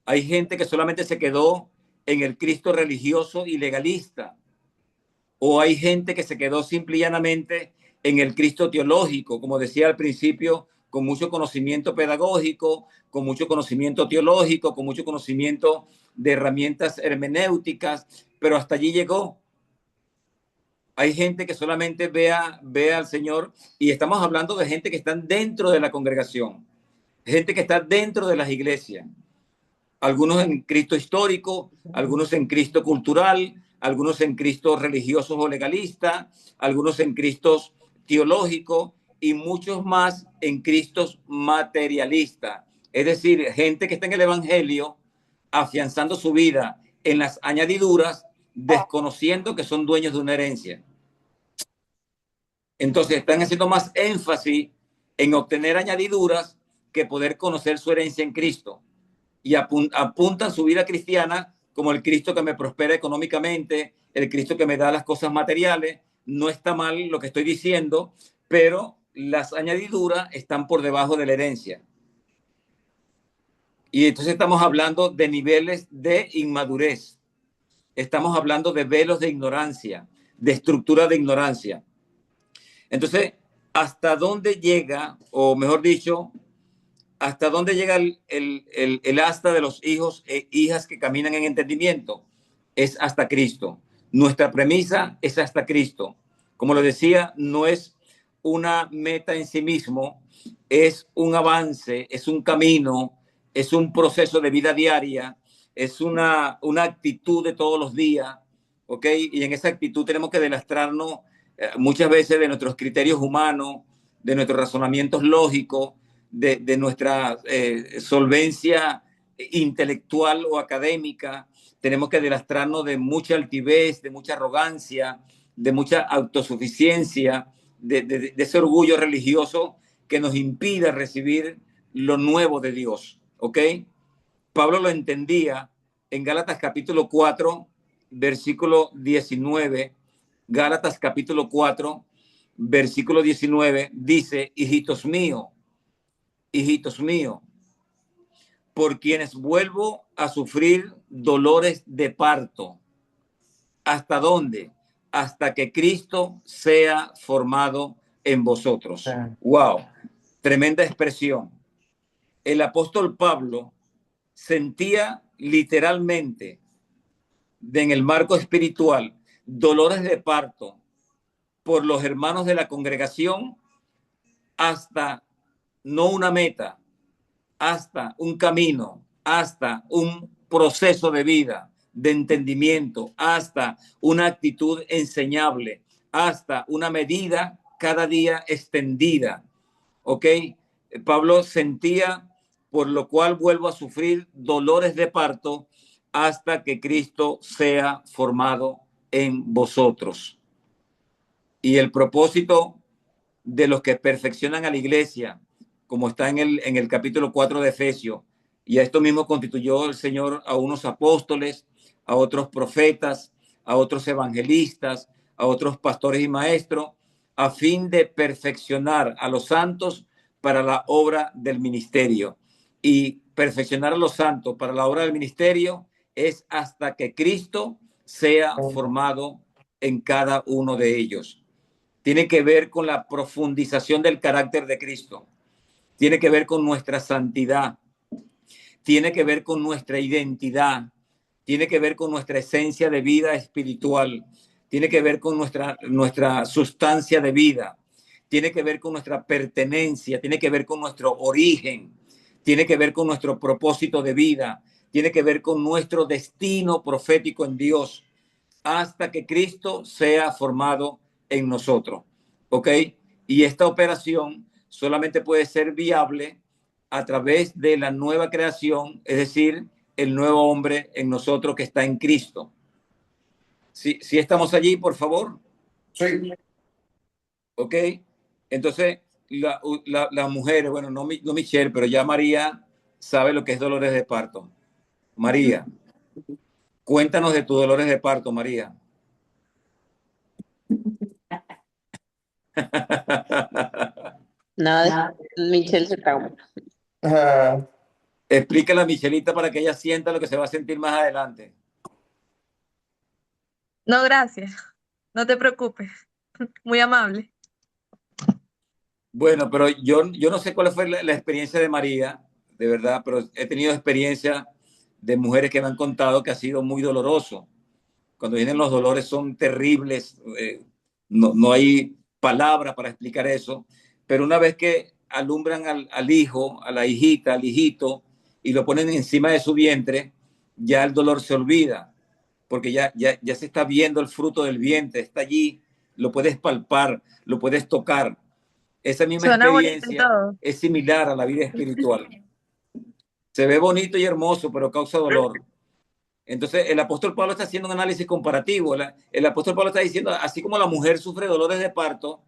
Speaker 1: Hay gente que solamente se quedó en el Cristo religioso y legalista. O hay gente que se quedó simple y llanamente en el Cristo teológico, como decía al principio, con mucho conocimiento pedagógico, con mucho conocimiento teológico, con mucho conocimiento de herramientas hermenéuticas, pero hasta allí llegó. Hay gente que solamente ve al Señor, y estamos hablando de gente que están dentro de la congregación, gente que está dentro de las iglesias, algunos en Cristo histórico, algunos en Cristo cultural, algunos en Cristo religiosos o legalistas, algunos en Cristo teológico y muchos más en Cristo materialista. Es decir, gente que está en el evangelio afianzando su vida en las añadiduras, desconociendo que son dueños de una herencia. Entonces están haciendo más énfasis en obtener añadiduras que poder conocer su herencia en Cristo. Y apuntan su vida cristiana como el Cristo que me prospera económicamente, el Cristo que me da las cosas materiales. No está mal lo que estoy diciendo, pero las añadiduras están por debajo de la herencia. Y entonces estamos hablando de niveles de inmadurez. Estamos hablando de velos de ignorancia, de estructura de ignorancia. Entonces, ¿hasta dónde llega, o mejor dicho, hasta dónde llega el asta de los hijos e hijas que caminan en entendimiento? Es hasta Cristo. Nuestra premisa es hasta Cristo. Como lo decía, no es una meta en sí mismo, es un avance, es un camino, es un proceso de vida diaria, es una actitud de todos los días, ¿ok? Y en esa actitud tenemos que demostrarnos muchas veces de nuestros criterios humanos, de nuestros razonamientos lógicos, de nuestra solvencia intelectual o académica. Tenemos que demostrarnos de mucha altivez, de mucha arrogancia, de mucha autosuficiencia, de ese orgullo religioso que nos impide recibir lo nuevo de Dios, ¿ok? Pablo lo entendía en Gálatas capítulo 4, versículo 19. Gálatas capítulo 4, versículo 19, dice: hijitos míos, por quienes vuelvo a sufrir dolores de parto. ¿Hasta dónde? Hasta que Cristo sea formado en vosotros. ¡Wow! Tremenda expresión. El apóstol Pablo sentía literalmente, en el marco espiritual, dolores de parto por los hermanos de la congregación, hasta no una meta, hasta un camino, hasta un proceso de vida, de entendimiento, hasta una actitud enseñable, hasta una medida cada día extendida. ¿Ok? Pablo sentía, por lo cual vuelvo a sufrir dolores de parto hasta que Cristo sea formado en vosotros. Y el propósito de los que perfeccionan a la iglesia, como está en el capítulo 4 de Efesios, y a esto mismo constituyó el Señor a unos apóstoles, a otros profetas, a otros evangelistas, a otros pastores y maestros, a fin de perfeccionar a los santos para la obra del ministerio. Y perfeccionar a los santos para la obra del ministerio es hasta que Cristo sea formado en cada uno de ellos. Tiene que ver con la profundización del carácter de Cristo. Tiene que ver con nuestra santidad. Tiene que ver con nuestra identidad. Tiene que ver con nuestra esencia de vida espiritual. Tiene que ver con nuestra sustancia de vida. Tiene que ver con nuestra pertenencia. Tiene que ver con nuestro origen. Tiene que ver con nuestro propósito de vida. Tiene que ver con nuestro destino profético en Dios, hasta que Cristo sea formado en nosotros, ¿ok? Y esta operación solamente puede ser viable a través de la nueva creación, es decir, el nuevo hombre en nosotros que está en Cristo. ¿Sí estamos allí, por favor?
Speaker 3: Sí.
Speaker 1: ¿Ok? Entonces, las mujeres, bueno, no Michelle, pero ya María sabe lo que es dolores de parto. María, cuéntanos de tus dolores de parto, María.
Speaker 2: Nada, Michelle se trauma.
Speaker 1: Explícale a Michelita para que ella sienta lo que se va a sentir más adelante.
Speaker 4: No, gracias. No te preocupes. Muy amable.
Speaker 1: Bueno, pero yo no sé cuál fue la experiencia de María, de verdad, pero he tenido experiencia de mujeres que me han contado que ha sido muy doloroso. Cuando vienen los dolores son terribles, no hay palabras para explicar eso, pero una vez que alumbran al hijo, a la hijita, al hijito, y lo ponen encima de su vientre, ya el dolor se olvida, porque ya se está viendo el fruto del vientre, está allí, lo puedes palpar, lo puedes tocar. Esa misma
Speaker 4: Suena bonito y
Speaker 1: experiencia
Speaker 4: todo.
Speaker 1: es similar a la vida espiritual. Se ve bonito y hermoso, pero causa dolor. Entonces, el apóstol Pablo está haciendo un análisis comparativo. El apóstol Pablo está diciendo, así como la mujer sufre dolores de parto,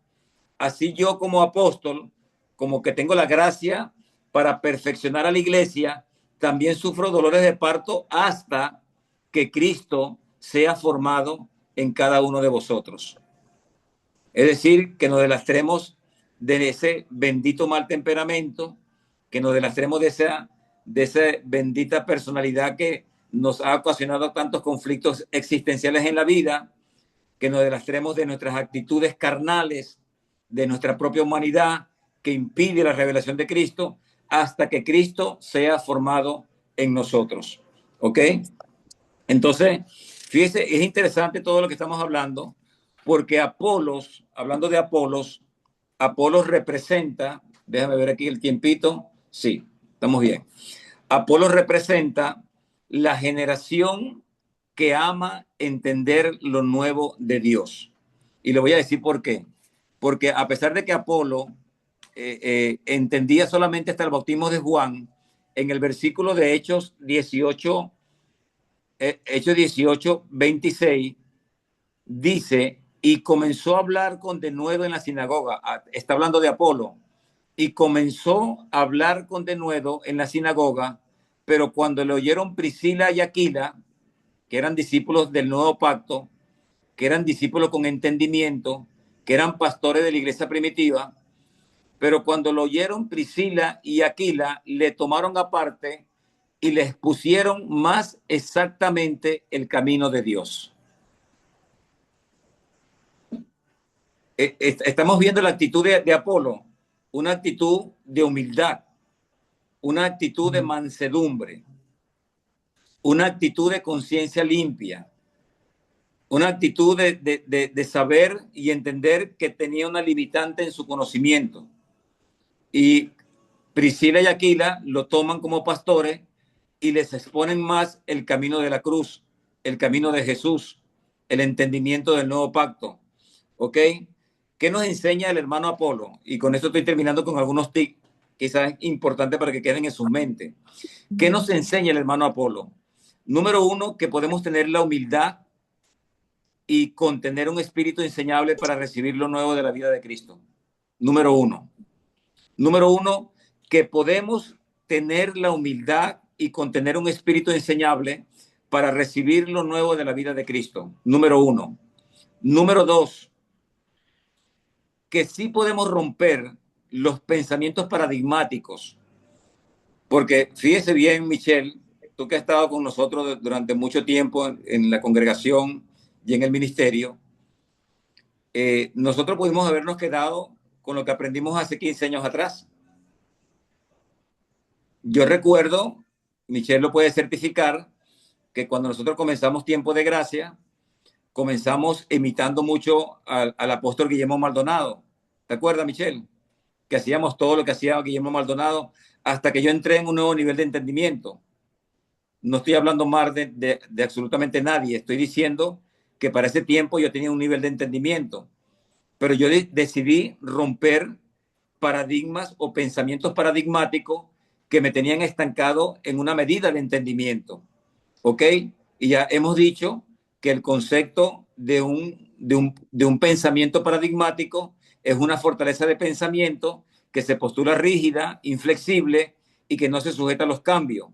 Speaker 1: así yo como apóstol, como que tengo la gracia para perfeccionar a la iglesia, también sufro dolores de parto hasta que Cristo sea formado en cada uno de vosotros. Es decir, que nos demostremos de ese bendito mal temperamento, que nos deslastremos de esa bendita personalidad que nos ha ocasionado tantos conflictos existenciales en la vida, que nos deslastremos de nuestras actitudes carnales, de nuestra propia humanidad, que impide la revelación de Cristo, hasta que Cristo sea formado en nosotros. ¿Ok? Entonces, fíjese, es interesante todo lo que estamos hablando, porque Apolos, hablando de Apolos, Apolos representa, déjame ver aquí el tiempito, sí, estamos bien. Apolos representa la generación que ama entender lo nuevo de Dios. Y le voy a decir por qué. Porque a pesar de que Apolo entendía solamente hasta el bautismo de Juan, en el versículo de Hechos 18, 26, dice, y comenzó a hablar con denuedo en la sinagoga. Está hablando de Apolo. Y comenzó a hablar con denuedo en la sinagoga, pero cuando le oyeron Priscila y Aquila, que eran discípulos del nuevo pacto, que eran discípulos con entendimiento, que eran pastores de la iglesia primitiva, pero cuando lo oyeron Priscila y Aquila, le tomaron aparte y les pusieron más exactamente el camino de Dios. Estamos viendo la actitud de Apolo, una actitud de humildad, una actitud de mansedumbre, una actitud de conciencia limpia, una actitud de saber y entender que tenía una limitante en su conocimiento. Y Priscila y Aquila lo toman como pastores y les exponen más el camino de la cruz, el camino de Jesús, el entendimiento del nuevo pacto. ¿Ok? ¿Qué nos enseña el hermano Apolo? Y con esto estoy terminando con algunos tips, quizás importantes para que queden en sus mentes. ¿Qué nos enseña el hermano Apolo? Número uno, que podemos tener la humildad y contener un espíritu enseñable para recibir lo nuevo de la vida de Cristo. Número uno. Número uno, que podemos tener la humildad y contener un espíritu enseñable para recibir lo nuevo de la vida de Cristo. Número uno. Número dos, que sí podemos romper los pensamientos paradigmáticos. Porque fíjese bien, Michelle, tú que has estado con nosotros durante mucho tiempo en la congregación y en el ministerio, nosotros pudimos habernos quedado con lo que aprendimos hace 15 años atrás. Yo recuerdo, Michelle lo puede certificar, que cuando nosotros comenzamos Tiempo de Gracia, comenzamos imitando mucho al apóstol Guillermo Maldonado. ¿Te acuerdas, Michelle? Que hacíamos todo lo que hacía Guillermo Maldonado hasta que yo entré en un nuevo nivel de entendimiento. No estoy hablando más de absolutamente nadie. Estoy diciendo que para ese tiempo yo tenía un nivel de entendimiento. Pero yo decidí romper paradigmas o pensamientos paradigmáticos que me tenían estancado en una medida de entendimiento. ¿Ok? Y ya hemos dicho que el concepto de un pensamiento paradigmático es una fortaleza de pensamiento que se postula rígida, inflexible y que no se sujeta a los cambios.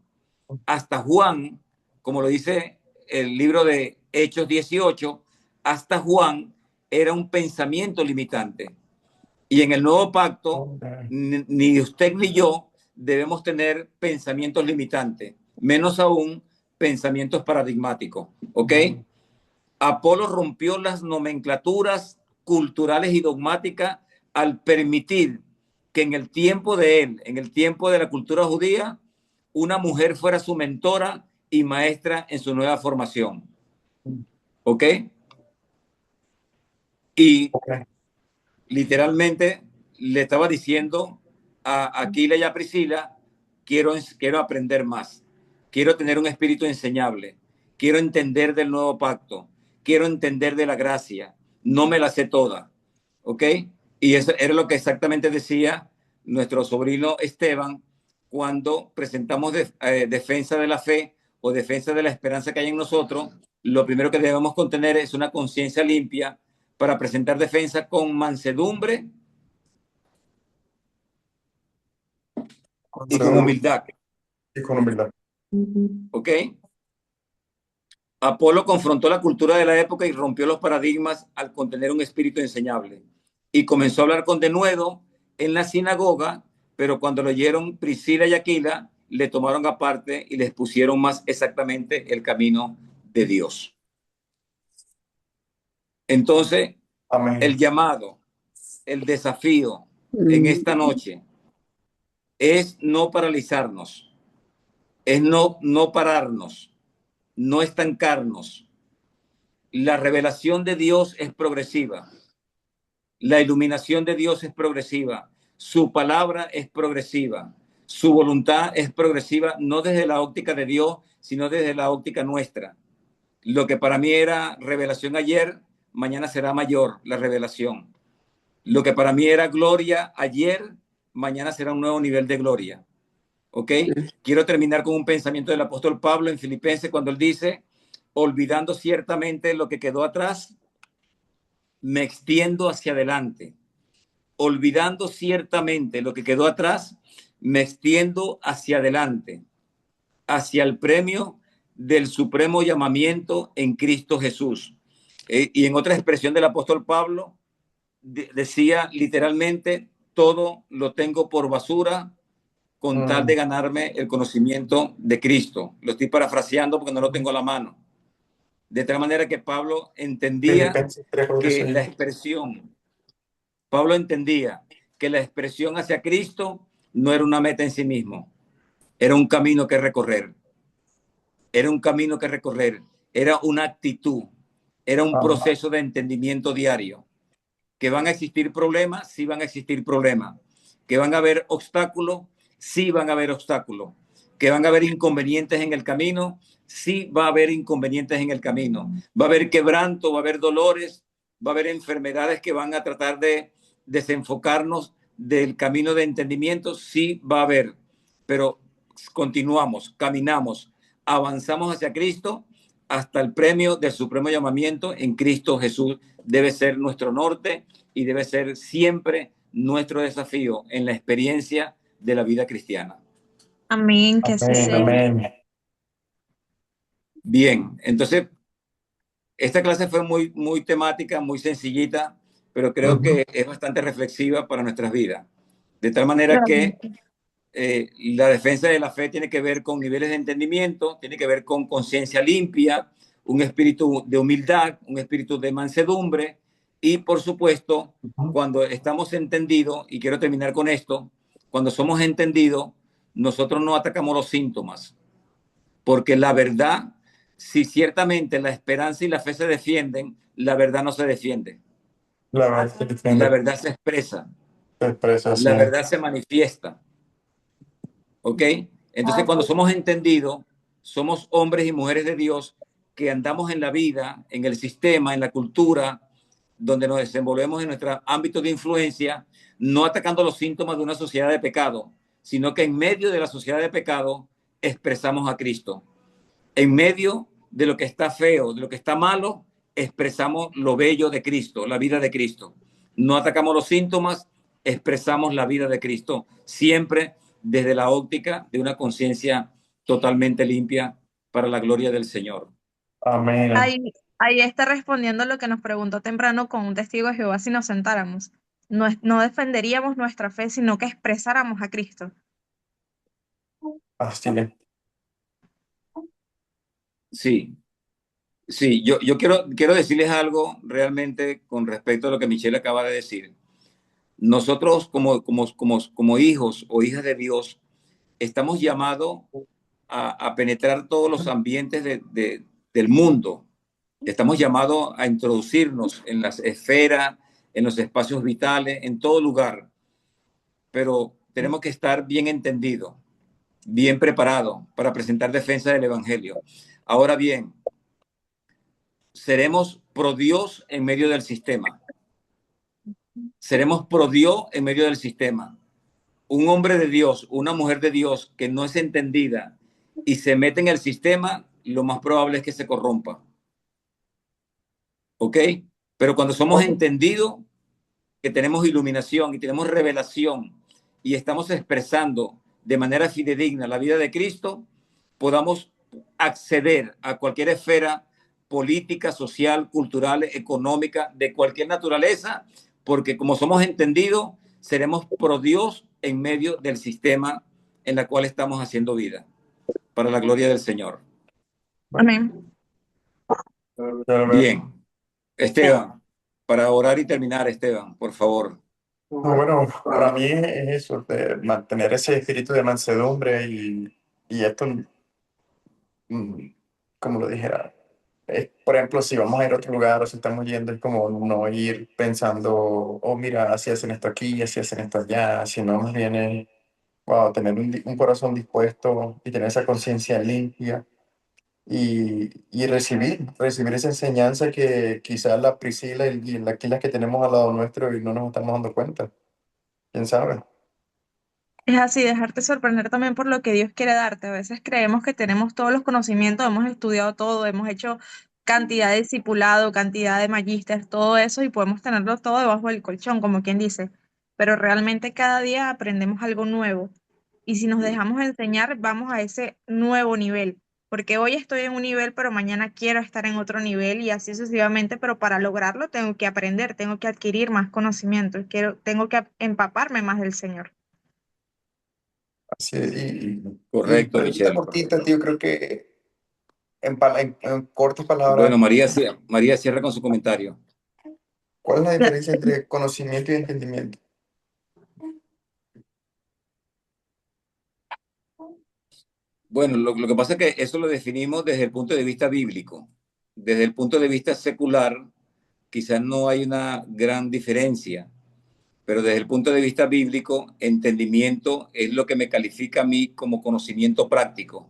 Speaker 1: Hasta Juan, como lo dice el libro de Hechos 18, hasta Juan era un pensamiento limitante. Y en el nuevo pacto, ni usted ni yo debemos tener pensamientos limitantes, menos aún pensamientos paradigmáticos. ¿Ok? Apolo rompió las nomenclaturas culturales y dogmáticas al permitir que en el tiempo de él, en el tiempo de la cultura judía, una mujer fuera su mentora y maestra en su nueva formación. ¿Ok? Y literalmente le estaba diciendo a Aquila y a Priscila, quiero aprender más, quiero tener un espíritu enseñable, quiero entender del nuevo pacto, quiero entender de la gracia, no me la sé toda, ¿ok? Y eso era lo que exactamente decía nuestro sobrino Esteban cuando presentamos defensa de la fe o defensa de la esperanza que hay en nosotros. Lo primero que debemos contener es una conciencia limpia para presentar defensa con mansedumbre y con humildad.
Speaker 3: Y con humildad.
Speaker 1: ¿Ok? Apolo confrontó la cultura de la época y rompió los paradigmas al contener un espíritu enseñable. Y comenzó a hablar con denuedo en la sinagoga, pero cuando lo oyeron Priscila y Aquila, le tomaron aparte y les pusieron más exactamente el camino de Dios. Entonces,
Speaker 3: Amén.
Speaker 1: el llamado, el desafío en esta noche es no paralizarnos, es no pararnos, no estancarnos. La revelación de Dios es progresiva. La iluminación de Dios es progresiva. Su palabra es progresiva. Su voluntad es progresiva, no desde la óptica de Dios, sino desde la óptica nuestra. Lo que para mí era revelación ayer, mañana será mayor la revelación. Lo que para mí era gloria ayer, mañana será un nuevo nivel de gloria. ¿Ok? Quiero terminar con un pensamiento del apóstol Pablo en Filipenses cuando él dice, olvidando ciertamente lo que quedó atrás, me extiendo hacia adelante. Olvidando ciertamente lo que quedó atrás, me extiendo hacia adelante, hacia el premio del supremo llamamiento en Cristo Jesús. Y en otra expresión del apóstol Pablo, decía literalmente, todo lo tengo por basura con tal de ganarme el conocimiento de Cristo. Lo estoy parafraseando porque no lo tengo a la mano. De tal manera que Pablo entendía que la expresión, Pablo entendía que la expresión hacia Cristo no era una meta en sí mismo, era un camino que recorrer. Era un camino que recorrer, era una actitud, era un proceso de entendimiento diario. Que van a existir problemas, sí van a existir problemas. Que van a haber obstáculos, sí van a haber obstáculos. Que van a haber inconvenientes en el camino, sí va a haber inconvenientes en el camino. Va a haber quebranto, va a haber dolores, va a haber enfermedades que van a tratar de desenfocarnos del camino de entendimiento, sí va a haber. Pero continuamos, caminamos, avanzamos hacia Cristo hasta el premio del supremo llamamiento en Cristo Jesús. Debe ser nuestro norte y debe ser siempre nuestro desafío en la experiencia de la vida cristiana.
Speaker 4: Amén, que así sea.
Speaker 3: Amén.
Speaker 1: Bien, entonces esta clase fue muy temática, muy sencillita, pero creo que es bastante reflexiva para nuestras vidas. De tal manera que la defensa de la fe tiene que ver con niveles de entendimiento, tiene que ver con conciencia limpia, un espíritu de humildad, un espíritu de mansedumbre y, por supuesto, cuando estamos entendidos, y quiero terminar con esto, cuando somos entendidos, nosotros no atacamos los síntomas, porque la verdad, si ciertamente la esperanza y la fe se defienden, la verdad no se defiende.
Speaker 3: La verdad se defiende.
Speaker 1: La verdad se expresa.
Speaker 3: Se expresa, sí.
Speaker 1: La verdad se manifiesta. ¿Ok? Entonces, cuando somos entendidos, somos hombres y mujeres de Dios que andamos en la vida, en el sistema, en la cultura, donde nos desenvolvemos en nuestro ámbito de influencia, no atacando los síntomas de una sociedad de pecado, sino que en medio de la sociedad de pecado expresamos a Cristo. En medio de lo que está feo, de lo que está malo, expresamos lo bello de Cristo, la vida de Cristo. No atacamos los síntomas, expresamos la vida de Cristo, siempre desde la óptica de una conciencia totalmente limpia para la gloria del Señor.
Speaker 3: Amén.
Speaker 4: Ahí está respondiendo lo que nos preguntó temprano con un testigo de Jehová si nos sentáramos. No defenderíamos nuestra fe, sino que expresáramos a Cristo.
Speaker 3: Así es.
Speaker 1: Sí, sí, yo quiero decirles algo realmente con respecto a lo que Michelle acaba de decir. Nosotros como hijos o hijas de Dios estamos llamados a penetrar todos los ambientes del mundo. Estamos llamados a introducirnos en las esferas, en los espacios vitales, en todo lugar. Pero tenemos que estar bien entendidos, bien preparados para presentar defensa del Evangelio. Ahora bien, seremos pro Dios en medio del sistema. Seremos pro Dios en medio del sistema. Un hombre de Dios, una mujer de Dios que no es entendida y se mete en el sistema, lo más probable es que se corrompa. ¿Ok? Pero cuando somos entendidos, que tenemos iluminación y tenemos revelación y estamos expresando de manera fidedigna la vida de Cristo, podamos acceder a cualquier esfera política, social, cultural, económica, de cualquier naturaleza, porque como somos entendidos, seremos pro Dios en medio del sistema en la cual estamos haciendo vida, para la gloria del Señor.
Speaker 4: Amén.
Speaker 1: Bien, Esteban, para orar y terminar, Esteban, por favor.
Speaker 3: No, bueno, para mí es eso, de mantener ese espíritu de mansedumbre y esto, como lo dijera, por ejemplo, si vamos a ir a otro lugar o si estamos yendo, es como no ir pensando, oh, mira, así hacen esto aquí, así hacen esto allá, sino más bien es, wow, tener un corazón dispuesto y tener esa conciencia limpia y recibir esa enseñanza que quizás la Priscila y la Aquila que tenemos al lado nuestro y no nos estamos dando cuenta. ¿Quién sabe?
Speaker 4: Es así, dejarte sorprender también por lo que Dios quiere darte. A veces creemos que tenemos todos los conocimientos, hemos estudiado todo, hemos hecho cantidad de discipulado, cantidad de magísteres, todo eso y podemos tenerlo todo debajo del colchón, como quien dice. Pero realmente cada día aprendemos algo nuevo. Y si nos dejamos enseñar, vamos a ese nuevo nivel. Porque hoy estoy en un nivel, pero mañana quiero estar en otro nivel y así sucesivamente. Pero para lograrlo tengo que aprender, tengo que adquirir más conocimiento, tengo que empaparme más del Señor.
Speaker 3: Así es, y
Speaker 1: Correcto,
Speaker 3: pregunta
Speaker 1: Michelle.
Speaker 3: cortita, tío, creo que en cortas palabras,
Speaker 1: Bueno, María cierra con su comentario.
Speaker 3: ¿cuál es la diferencia entre conocimiento y entendimiento?
Speaker 1: Bueno, lo que pasa es que eso lo definimos desde el punto de vista bíblico. Desde el punto de vista secular, quizás no hay una gran diferencia, pero desde el punto de vista bíblico, entendimiento es lo que me califica a mí como conocimiento práctico.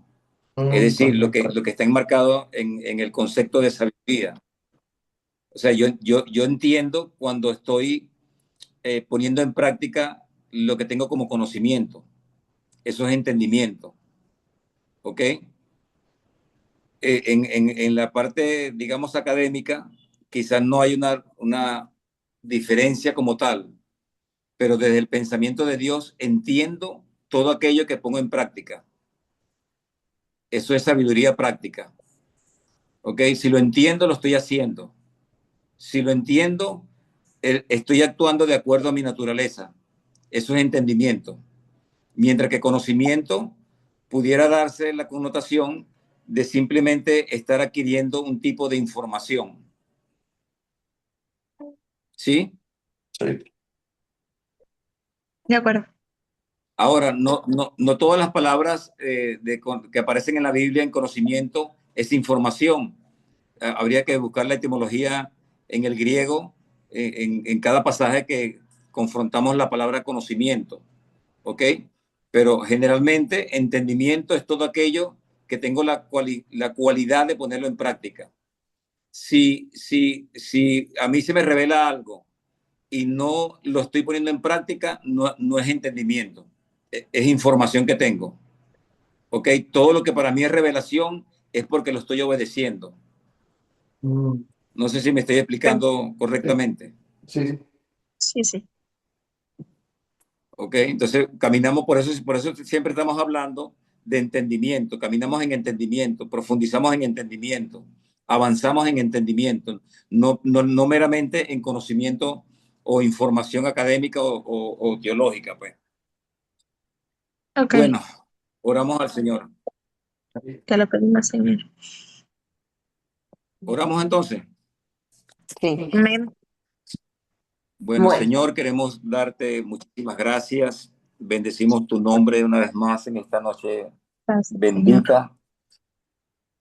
Speaker 1: Es decir, lo que está enmarcado en el concepto de sabiduría. O sea, yo entiendo cuando estoy poniendo en práctica lo que tengo como conocimiento. Eso es entendimiento. ¿Ok? En la parte, digamos, académica, quizás no hay una diferencia como tal, pero desde el pensamiento de Dios entiendo todo aquello que pongo en práctica. Eso es sabiduría práctica. ¿Ok? Si lo entiendo, lo estoy haciendo. Si lo entiendo, estoy actuando de acuerdo a mi naturaleza. Eso es entendimiento. Mientras que conocimiento pudiera darse la connotación de simplemente estar adquiriendo un tipo de información. ¿Sí?
Speaker 3: Sí.
Speaker 4: De acuerdo.
Speaker 1: Ahora, no todas las palabras que aparecen en la Biblia en conocimiento es información. Habría que buscar la etimología en el griego, en cada pasaje que confrontamos la palabra conocimiento. ¿Ok? Pero generalmente entendimiento es todo aquello que tengo la cualidad de ponerlo en práctica. Si a mí se me revela algo y no lo estoy poniendo en práctica, no es entendimiento, es información que tengo. ¿Ok? Todo lo que para mí es revelación es porque lo estoy obedeciendo. No sé si me estoy explicando correctamente.
Speaker 3: Sí.
Speaker 4: Sí, sí.
Speaker 1: ¿Ok? Entonces caminamos por eso siempre estamos hablando de entendimiento, caminamos en entendimiento, profundizamos en entendimiento, avanzamos en entendimiento, no meramente en conocimiento o información académica o teológica, pues.
Speaker 4: Ok,
Speaker 1: Bueno, oramos al Señor.
Speaker 4: te lo pedimos, Señor.
Speaker 1: Oramos entonces.
Speaker 2: Sí.
Speaker 4: Amén.
Speaker 1: Bueno,
Speaker 2: Bueno,
Speaker 1: Señor, queremos darte muchísimas gracias. Bendecimos tu nombre una vez más en esta noche
Speaker 4: Gracias, Señor.
Speaker 1: bendita.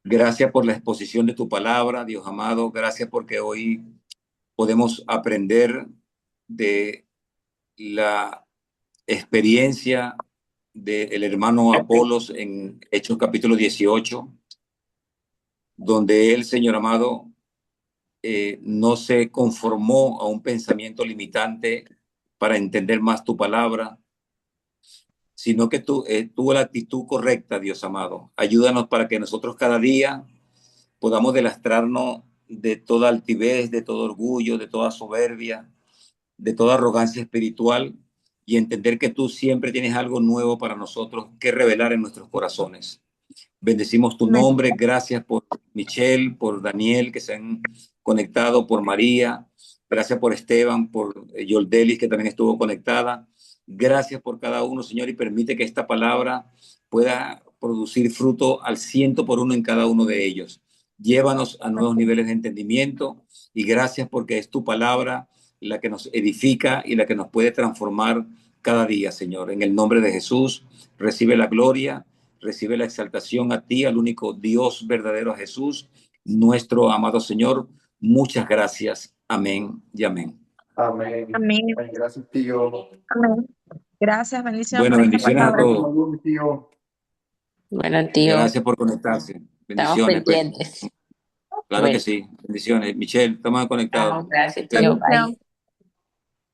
Speaker 1: Gracias por la exposición de tu palabra, Dios amado. Gracias porque hoy podemos aprender de la experiencia del hermano Apolos en Hechos capítulo 18, donde él, Señor amado, no se conformó a un pensamiento limitante para entender más tu palabra, sino que tuvo la actitud correcta, Dios amado. Ayúdanos para que nosotros cada día podamos delastrarnos de toda altivez, de todo orgullo, de toda soberbia, de toda arrogancia espiritual y entender que tú siempre tienes algo nuevo para nosotros que revelar en nuestros corazones. Bendecimos tu
Speaker 4: Amén.
Speaker 1: nombre. Gracias por Michelle, por Daniel, que se han conectado, por María, Gracias por Esteban, por Yoldelis, que también estuvo conectada. Gracias por cada uno, Señor, y permite que esta palabra pueda producir fruto al 100 por 1 en cada uno de ellos. Llévanos a nuevos niveles de entendimiento y gracias porque es tu palabra la que nos edifica y la que nos puede transformar cada día, Señor. En el nombre de Jesús, recibe la gloria, recibe la exaltación a ti, al único Dios verdadero, a Jesús, nuestro amado Señor. Muchas gracias. Amén y amén.
Speaker 3: Amén.
Speaker 4: Amén.
Speaker 3: Gracias, tío.
Speaker 4: Amén. Gracias, bendición
Speaker 1: Bueno,
Speaker 4: por esta
Speaker 1: bendiciones a
Speaker 4: palabra.
Speaker 1: todos.
Speaker 3: Saludos, tío.
Speaker 2: Bueno, tío,
Speaker 1: Gracias por conectarse.
Speaker 2: estamos
Speaker 1: Bendiciones, pues.
Speaker 2: pendientes.
Speaker 1: Claro
Speaker 2: Bueno,
Speaker 1: que sí. Bendiciones. Michelle, estamos conectados.
Speaker 2: chao, gracias, tío.
Speaker 4: Bendición.
Speaker 2: Bye.